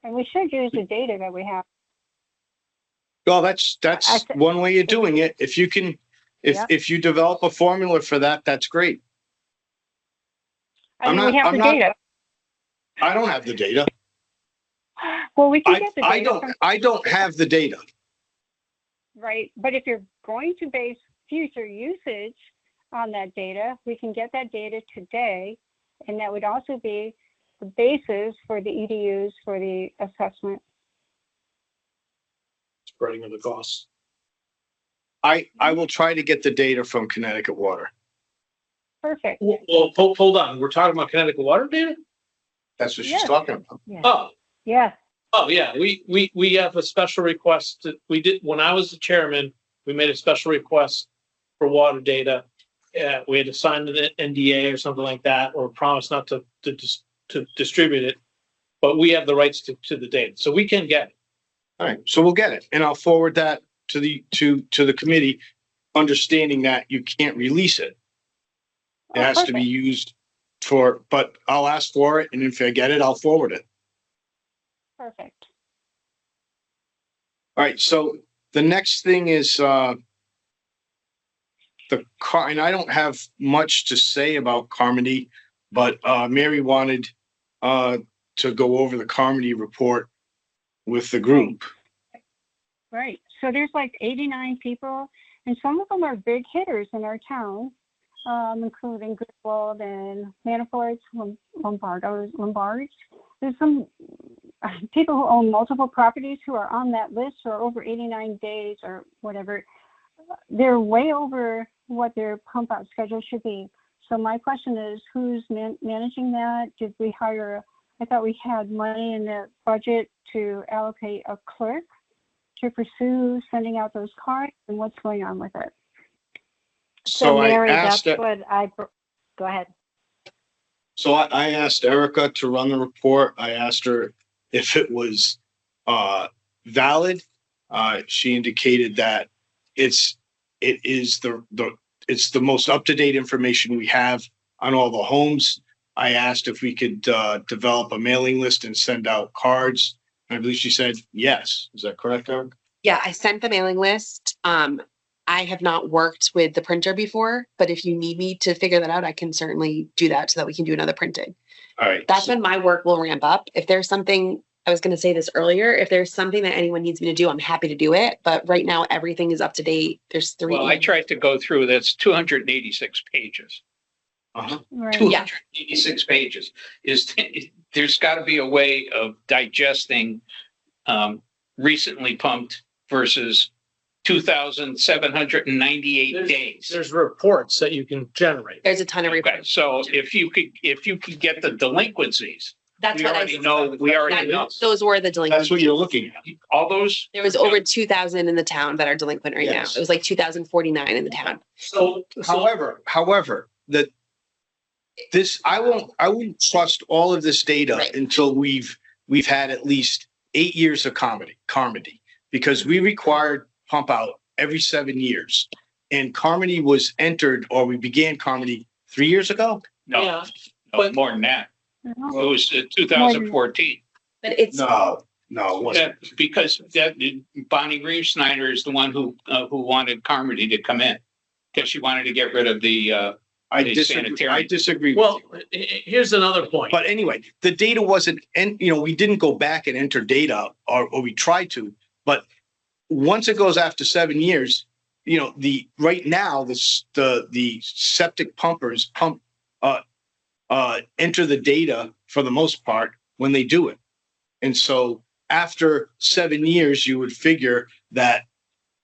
Speaker 8: And we should use the data that we have.
Speaker 1: Well, that's one way of doing it. If you can, if you develop a formula for that, that's great.
Speaker 8: I mean, we have the data.
Speaker 1: I don't have the data.
Speaker 8: Well, we can get the data.
Speaker 1: I don't have the data.
Speaker 8: Right. But if you're going to base future usage on that data, we can get that data today. And that would also be the basis for the EDUs for the assessment.
Speaker 2: Spreading of the costs.
Speaker 1: I will try to get the data from Connecticut Water.
Speaker 8: Perfect.
Speaker 2: Well, hold on. We're talking about Connecticut water data?
Speaker 1: That's what she's
Speaker 8: Yes.
Speaker 1: talking about.
Speaker 6: Yeah.
Speaker 2: Oh, yeah. We have a special request. We did, when I was the chairman, we made a special request for water data. We had to sign an NDA or something like that, or promise not to distribute it. But we have the rights to the data, so we can get it.
Speaker 1: All right, so we'll get it, and I'll forward that to the committee, understanding that you can't release it. It has to be used but I'll ask for it, and if I get it, I'll forward it.
Speaker 8: Perfect.
Speaker 1: All right, so the next thing is the car, and I don't have much to say about Carmody, but Mary wanted to go over the Carmody report with the group.
Speaker 8: Right. So there's like 89 people, and some of them are big hitters in our town, including Griswold and Manafort's, Lombards. There's some people who own multiple properties who are on that list who are over 89 days or whatever. They're way over what their pump out schedule should be. So my question is, who's managing that? Did we hire, I thought we had money in the budget to allocate a clerk to pursue sending out those cards, and what's going on with it?
Speaker 1: So I
Speaker 6: Mary,
Speaker 1: asked,
Speaker 6: that's what go ahead.
Speaker 1: so I asked Erica to run the report. I asked her if it was valid. She indicated that it is it's the most up-to-date information we have on all the homes. I asked if we could develop a mailing list and send out cards. I believe she said yes. Is that correct, Eric?
Speaker 11: Yeah, I sent the mailing list. I have not worked with the printer before, but if you need me to figure that out, I can certainly do that so that we can do another printing.
Speaker 1: All right.
Speaker 11: That's when my work will ramp up. If there's something, I was going to say this earlier, if there's something that anyone needs me to do, I'm happy to do it. But right now, everything is up to date. There's 3.
Speaker 4: Well, I tried to go through, that's 286 pages.
Speaker 1: Uh-huh.
Speaker 8: Right.
Speaker 4: 286 pages. There's got to be a way of digesting recently pumped versus 2,798 days.
Speaker 2: There's reports that you can generate.
Speaker 11: There's a ton of
Speaker 4: Okay,
Speaker 11: reports.
Speaker 4: so if you could get the delinquencies,
Speaker 11: That's
Speaker 4: we
Speaker 11: what
Speaker 4: already know, we already know.
Speaker 11: Those were the
Speaker 1: That's
Speaker 11: delinquent.
Speaker 1: what you're looking at.
Speaker 4: All those,
Speaker 11: There was over 2,000 in the town that are delinquent right now.
Speaker 1: Yes.
Speaker 11: It was like 2,049 in the town.
Speaker 2: So
Speaker 1: However, I won't trust all of this data
Speaker 11: Right.
Speaker 1: until we've had at least 8 years of Carmody, because we required pump out every 7 years. And Carmody was entered, or we began Carmody 3 years ago?
Speaker 4: no,
Speaker 2: yeah,
Speaker 4: no,
Speaker 2: but-
Speaker 4: more than that.
Speaker 8: No.
Speaker 4: It was 2014.
Speaker 11: But it's,
Speaker 1: No, it wasn't.
Speaker 4: Yeah, because Bonnie Reeve Snyder is the one who wanted Carmody to come in because she wanted to get rid of the
Speaker 1: I
Speaker 4: the
Speaker 1: disagree.
Speaker 4: sanitarium.
Speaker 1: I disagree.
Speaker 2: well,
Speaker 1: With you.
Speaker 2: here's another point.
Speaker 1: But anyway, the data wasn't, and we didn't go back and enter data, or we tried to, but once it goes after 7 years, right now, the septic pumpers enter the data for the most part when they do it. And so after 7 years, you would figure that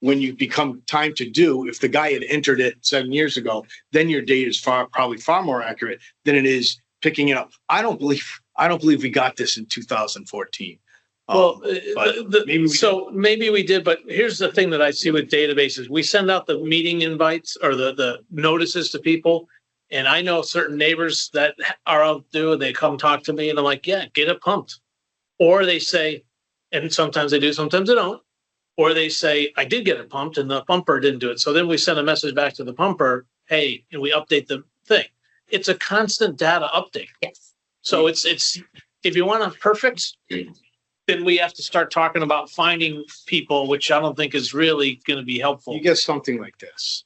Speaker 1: when you become time to do, if the guy had entered it 7 years ago, then your data is probably far more accurate than it is picking it up. I don't believe we got this in 2014.
Speaker 2: Well,
Speaker 1: but
Speaker 2: maybe we did, but here's the thing that I see with databases. We send out the meeting invites or the notices to people. And I know certain neighbors that are out there, they come talk to me and I'm like, yeah, get it pumped. Or they say, and sometimes they do, sometimes they don't. Or they say, I did get it pumped and the pumper didn't do it. So then we send a message back to the pumper, hey, and we update the thing. It's a constant data update.
Speaker 11: yes.
Speaker 2: So it's if you want a perfect, then we have to start talking about finding people, which I don't think is really going to be helpful.
Speaker 1: You get something like this.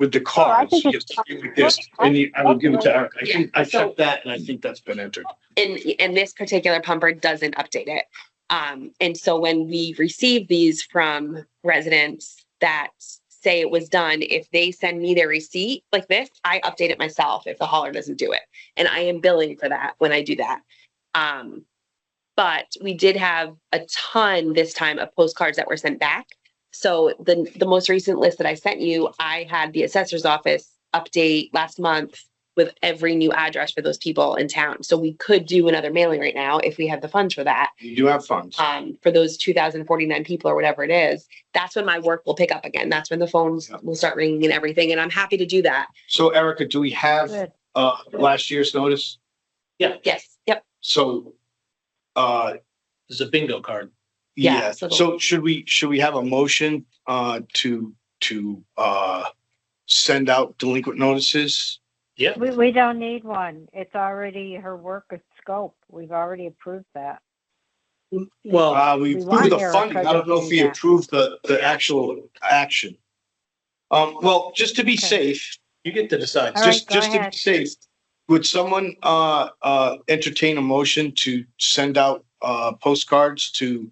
Speaker 1: With the
Speaker 8: I
Speaker 1: cards,
Speaker 8: think
Speaker 1: you get
Speaker 8: it's-
Speaker 1: something like this, and I will give it to Eric. I
Speaker 11: So-
Speaker 1: checked that, and I think that's been entered.
Speaker 11: And this particular pumper doesn't update it. And so when we receive these from residents that say it was done, if they send me their receipt like this, I update it myself if the hauler doesn't do it. And I am billing for that when I do that. But we did have a ton this time of postcards that were sent back. So the most recent list that I sent you, I had the assessor's office update last month with every new address for those people in town. So we could do another mailing right now if we have the funds for that.
Speaker 1: You do have funds.
Speaker 11: For those 2,049 people or whatever it is, that's when my work will pick up again. That's when the phones will start ringing and everything. And I'm happy to do that.
Speaker 1: So Erica, do we have
Speaker 6: Good.
Speaker 1: last year's notice?
Speaker 11: Yes. Yep.
Speaker 1: So
Speaker 2: There's a bingo card.
Speaker 11: Yeah,
Speaker 1: yeah,
Speaker 11: so
Speaker 1: so should we have a motion to send out delinquent notices?
Speaker 2: Yeah.
Speaker 6: We don't need one. It's already her work of scope. We've already approved that.
Speaker 2: Well,
Speaker 1: We
Speaker 6: we
Speaker 1: approved
Speaker 6: want
Speaker 1: the
Speaker 6: Erica
Speaker 1: funding. I don't know
Speaker 6: to
Speaker 1: if
Speaker 6: do
Speaker 1: we
Speaker 6: that.
Speaker 1: approved the actual action. Well, just to be
Speaker 6: Okay.
Speaker 1: safe,
Speaker 2: you get to decide.
Speaker 6: All right,
Speaker 1: just
Speaker 6: go
Speaker 1: to be
Speaker 6: ahead.
Speaker 1: safe, would someone, entertain a motion to send out, postcards to,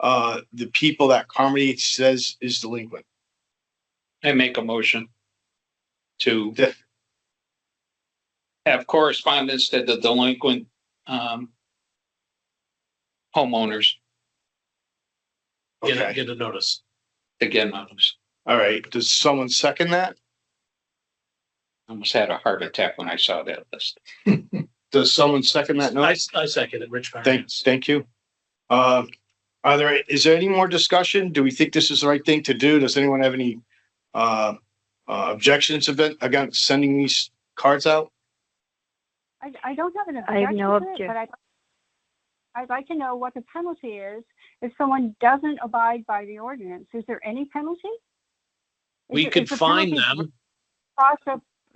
Speaker 1: the people that Carmody says is delinquent?
Speaker 4: I make a motion to
Speaker 1: The-
Speaker 4: have correspondence to the delinquent, homeowners
Speaker 1: Okay,
Speaker 2: Get a notice.
Speaker 4: to get notice.
Speaker 1: all right. Does someone second that?
Speaker 4: I almost had a heart attack when I saw that list.
Speaker 1: Does someone second that note?
Speaker 2: I second it, Rich.
Speaker 1: Thank you. Is there any more discussion? Do we think this is the right thing to do? Does anyone have any, objections against sending these cards out?
Speaker 8: I don't have an
Speaker 6: I have
Speaker 8: objection
Speaker 6: no
Speaker 8: to it,
Speaker 6: objection.
Speaker 8: but I'd like to know what the penalty is if someone doesn't abide by the ordinance. Is there any penalty?
Speaker 2: We could fine them.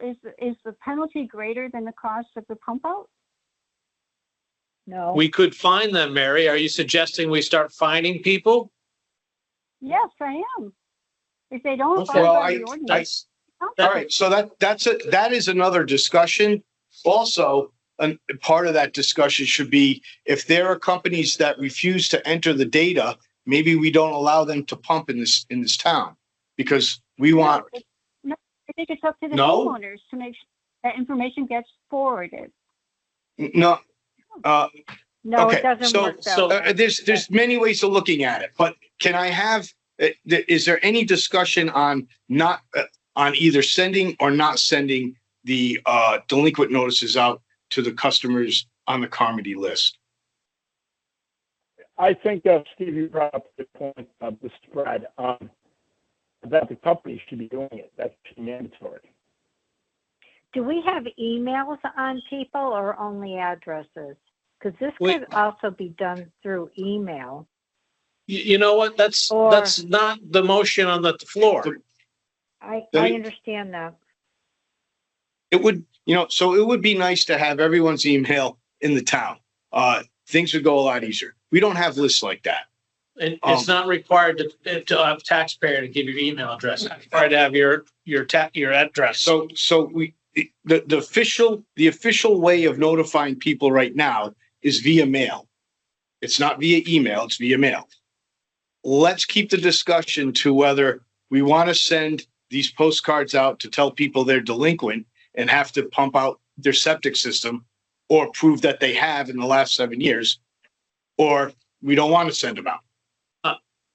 Speaker 8: Is the penalty greater than the cost of the pump out?
Speaker 6: No.
Speaker 2: We could fine them, Mary. Are you suggesting we start fining people?
Speaker 8: Yes, I am. If they don't
Speaker 2: Okay.
Speaker 8: abide
Speaker 1: Well,
Speaker 8: by the ordinance.
Speaker 2: That's,
Speaker 1: All right, so that is another discussion. Also, part of that discussion should be if there are companies that refuse to enter the data, maybe we don't allow them to pump in this town because we want.
Speaker 8: No, I think it's up to the
Speaker 1: No?
Speaker 8: homeowners to make sure that information gets forwarded.
Speaker 1: No,
Speaker 6: No,
Speaker 1: okay,
Speaker 6: it doesn't
Speaker 1: so-
Speaker 6: work that
Speaker 2: so,
Speaker 6: way.
Speaker 1: there's many ways of looking at it, but can I have, is there any discussion on not, on either sending or not sending the delinquent notices out to the customers on the Carmody list?
Speaker 10: I think, Steve, you brought up the point of the spread, that the company should be doing it. That's mandatory.
Speaker 6: Do we have emails on people or only addresses? Because this
Speaker 2: We-
Speaker 6: could also be done through email.
Speaker 2: you know what? That's
Speaker 6: Or-
Speaker 2: not the motion on the floor.
Speaker 6: I
Speaker 1: They-
Speaker 6: understand that.
Speaker 1: It would, so it would be nice to have everyone's email in the town. Things would go a lot easier. We don't have lists like that.
Speaker 2: And it's not required to have taxpayer to give your email address. It's required to have your address.
Speaker 1: So the official way of notifying people right now is via mail. It's not via email, it's via mail. Let's keep the discussion to whether we want to send these postcards out to tell people they're delinquent and have to pump out their septic system or prove that they have in the last 7 years, or we don't want to send them out.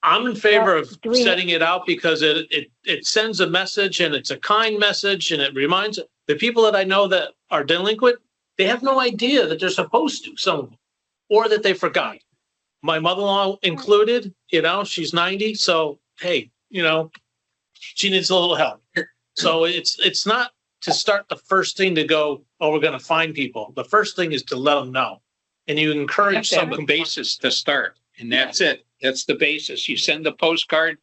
Speaker 2: I'm in favor of
Speaker 6: do we-
Speaker 2: setting it out because it sends a message and it's a kind message and it reminds the people that I know that are delinquent, they have no idea that they're supposed to, some of them, or that they forgot. My mother-in-law included, she's 90, so hey, she needs a little help. So it's not to start the first thing to go, oh, we're gonna find people. The first thing is to let them know. And you encourage
Speaker 4: Have a
Speaker 2: some,
Speaker 4: basis to start, and that's it. That's the basis. You send the postcard.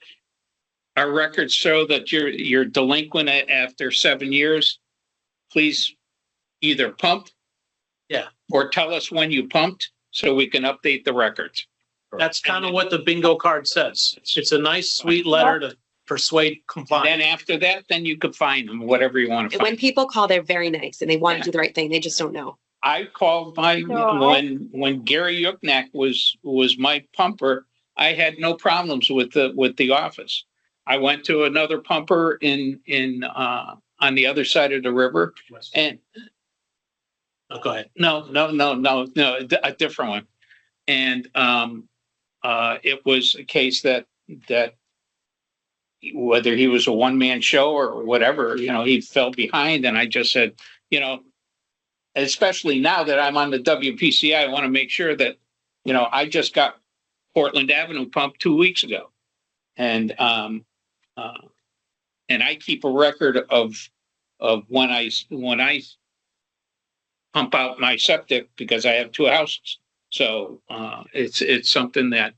Speaker 4: Our records show that you're delinquent after 7 years. Please either pump.
Speaker 2: Yeah.
Speaker 4: Or tell us when you pumped so we can update the records.
Speaker 2: that's kind of what the bingo card says. It's a nice, sweet letter to persuade compliance.
Speaker 4: Then after that, then you could find them, whatever you want to
Speaker 11: When
Speaker 4: find.
Speaker 11: people call, they're very nice and they want to do the right thing. They just don't know.
Speaker 4: I called when Gary Yuknak was my pumper, I had no problems with the office. I went to another pumper in on the other side of the river and
Speaker 2: Oh, go ahead.
Speaker 4: no, a different one. And it was a case that whether he was a one-man show or whatever, he fell behind. And I just said, especially now that I'm on the WPCA, I want to make sure that, I just got Portland Avenue pumped 2 weeks ago. And I keep a record of when I pump out my septic because I have 2 houses. So it's something that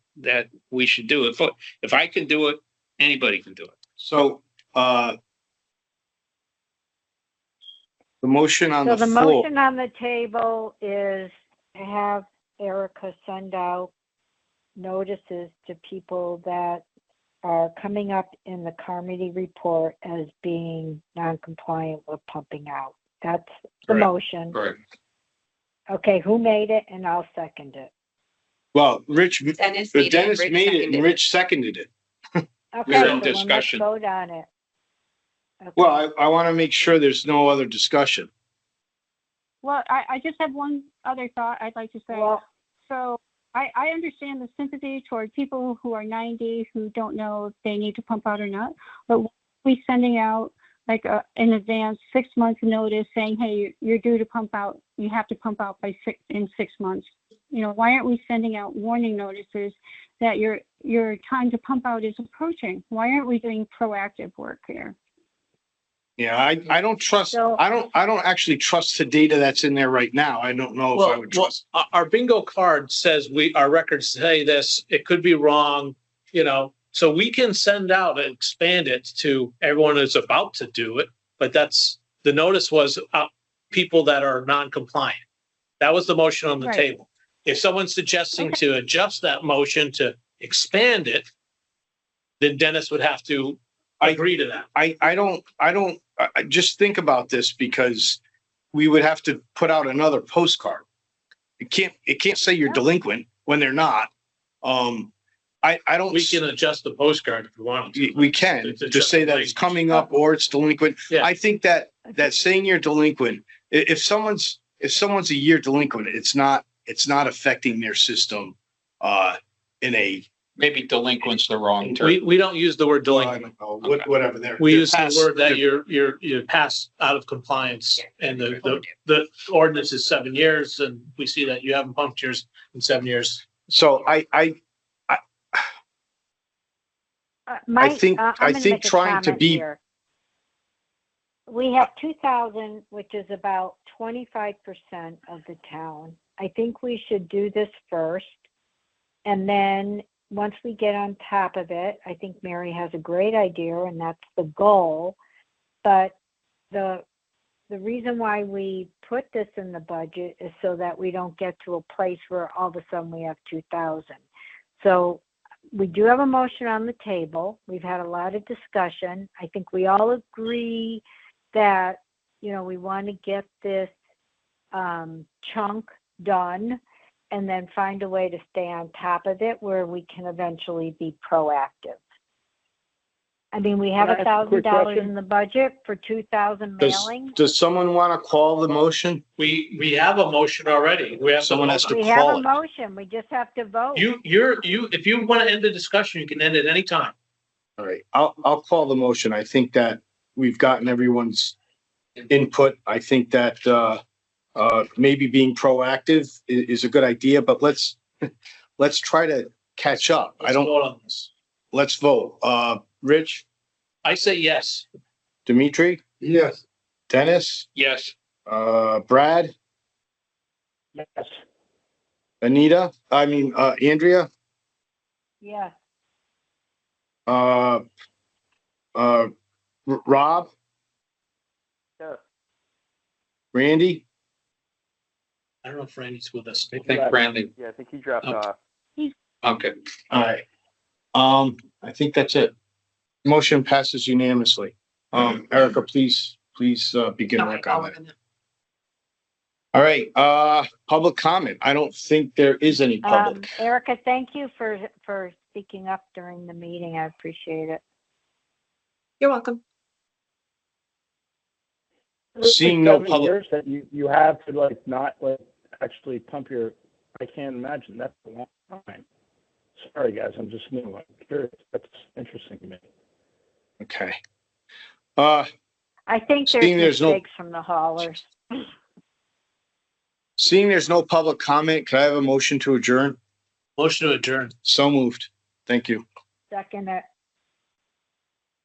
Speaker 4: we should do. If I can do it, anybody can do it.
Speaker 1: So, the motion on
Speaker 6: So
Speaker 1: the
Speaker 6: the
Speaker 1: floor,
Speaker 6: motion on the table is to have Erica send out notices to people that are coming up in the Carmody report as being non-compliant with pumping out. That's the
Speaker 4: Correct.
Speaker 6: motion.
Speaker 4: Correct.
Speaker 6: Okay, who made it? And I'll second it.
Speaker 1: Well,
Speaker 11: Dennis made it,
Speaker 1: Dennis
Speaker 11: Rich
Speaker 1: made it
Speaker 11: seconded
Speaker 1: and Rich seconded it.
Speaker 6: Okay,
Speaker 4: in
Speaker 6: so then let's
Speaker 4: discussion.
Speaker 6: vote on it. Okay.
Speaker 1: Well, I want to make sure there's no other discussion.
Speaker 8: Well, I just have one other thought I'd like to say.
Speaker 6: Well,
Speaker 8: So I understand the sympathy toward people who are 90 who don't know if they need to pump out or not, but we sending out like in advance 6 months notice saying, hey, you're due to pump out. You have to pump out in 6 months. You know, why aren't we sending out warning notices that your time to pump out is approaching? Why aren't we doing proactive work here?
Speaker 1: Yeah, I don't trust,
Speaker 6: So-
Speaker 1: I don't actually trust the data that's in there right now. I don't know if I
Speaker 2: Well,
Speaker 1: would trust.
Speaker 2: our bingo card says our records say this, it could be wrong, you know, so we can send out and expand it to everyone who's about to do it. But the notice was people that are non-compliant. That was the motion on the
Speaker 8: Right.
Speaker 2: table. If someone's suggesting to adjust that motion to expand it, then Dennis would have to agree to that.
Speaker 1: I just think about this because we would have to put out another postcard. It can't say you're delinquent when they're not. I don't.
Speaker 2: We can adjust the postcard if we want to.
Speaker 1: We can
Speaker 2: It's
Speaker 1: just say that it's coming up or it's delinquent.
Speaker 2: Yeah.
Speaker 1: I think that saying you're delinquent, if someone's a year delinquent, it's not affecting their system, in a.
Speaker 4: Maybe delinquent's the wrong term.
Speaker 2: We don't use the word
Speaker 1: I
Speaker 2: delinquent.
Speaker 1: don't know, whatever.
Speaker 2: We use the word that you're passed out of compliance and the ordinance is 7 years and we see that you haven't pumped yours in 7 years.
Speaker 1: So I think
Speaker 6: I'm gonna make a
Speaker 1: trying to
Speaker 6: comment
Speaker 1: be.
Speaker 6: here. We have 2,000, which is about 25% of the town. I think we should do this first. And then once we get on top of it, I think Mary has a great idea and that's the goal. But the reason why we put this in the budget is so that we don't get to a place where all of a sudden we have 2,000. So we do have a motion on the table. We've had a lot of discussion. I think we all agree that, you know, we want to get this chunk done and then find a way to stay on top of it where we can eventually be proactive. I mean, we have
Speaker 10: Can I ask a quick
Speaker 6: $1,000
Speaker 10: question?
Speaker 6: in the budget for 2,000 mailings.
Speaker 1: Does someone want to call the motion?
Speaker 2: We have a motion already. We have
Speaker 1: Someone has to
Speaker 6: We have
Speaker 1: call
Speaker 6: a
Speaker 1: it.
Speaker 6: motion. We just have to vote.
Speaker 2: If you want to end the discussion, you can end it anytime.
Speaker 1: All right, I'll call the motion. I think that we've gotten everyone's input. I think that maybe being proactive is a good idea, but let's try to catch up.
Speaker 2: Let's vote on this.
Speaker 1: Let's vote. Rich,
Speaker 2: I say yes.
Speaker 1: Dimitri,
Speaker 9: Yes.
Speaker 1: Dennis,
Speaker 4: Yes.
Speaker 1: Brad,
Speaker 10: Yes.
Speaker 1: Anita, Andrea,
Speaker 6: Yeah.
Speaker 1: Rob,
Speaker 7: Yeah.
Speaker 1: Randy.
Speaker 2: I don't know if Randy's with us.
Speaker 4: I think Brandy.
Speaker 7: Yeah, I think he dropped
Speaker 2: Okay.
Speaker 7: off.
Speaker 4: Okay.
Speaker 1: All right. I think that's it. Motion passes unanimously. Erica, please begin work on that. All right, public comment. I don't think there is any public.
Speaker 6: Erica, thank you for speaking up during the meeting. I appreciate it.
Speaker 11: You're welcome.
Speaker 1: Seeing no
Speaker 10: 7
Speaker 1: public,
Speaker 10: years that you have to like not like actually pump your, I can't imagine, that's a long time. Sorry guys, I'm just new, I'm curious, that's interesting to me.
Speaker 1: okay.
Speaker 6: I think
Speaker 1: Seeing
Speaker 6: there's
Speaker 1: there's no-
Speaker 6: mistakes from the haulers.
Speaker 1: Seeing there's no public comment, could I have a motion to adjourn?
Speaker 2: Motion to adjourn.
Speaker 1: So moved. Thank you.
Speaker 6: Second it.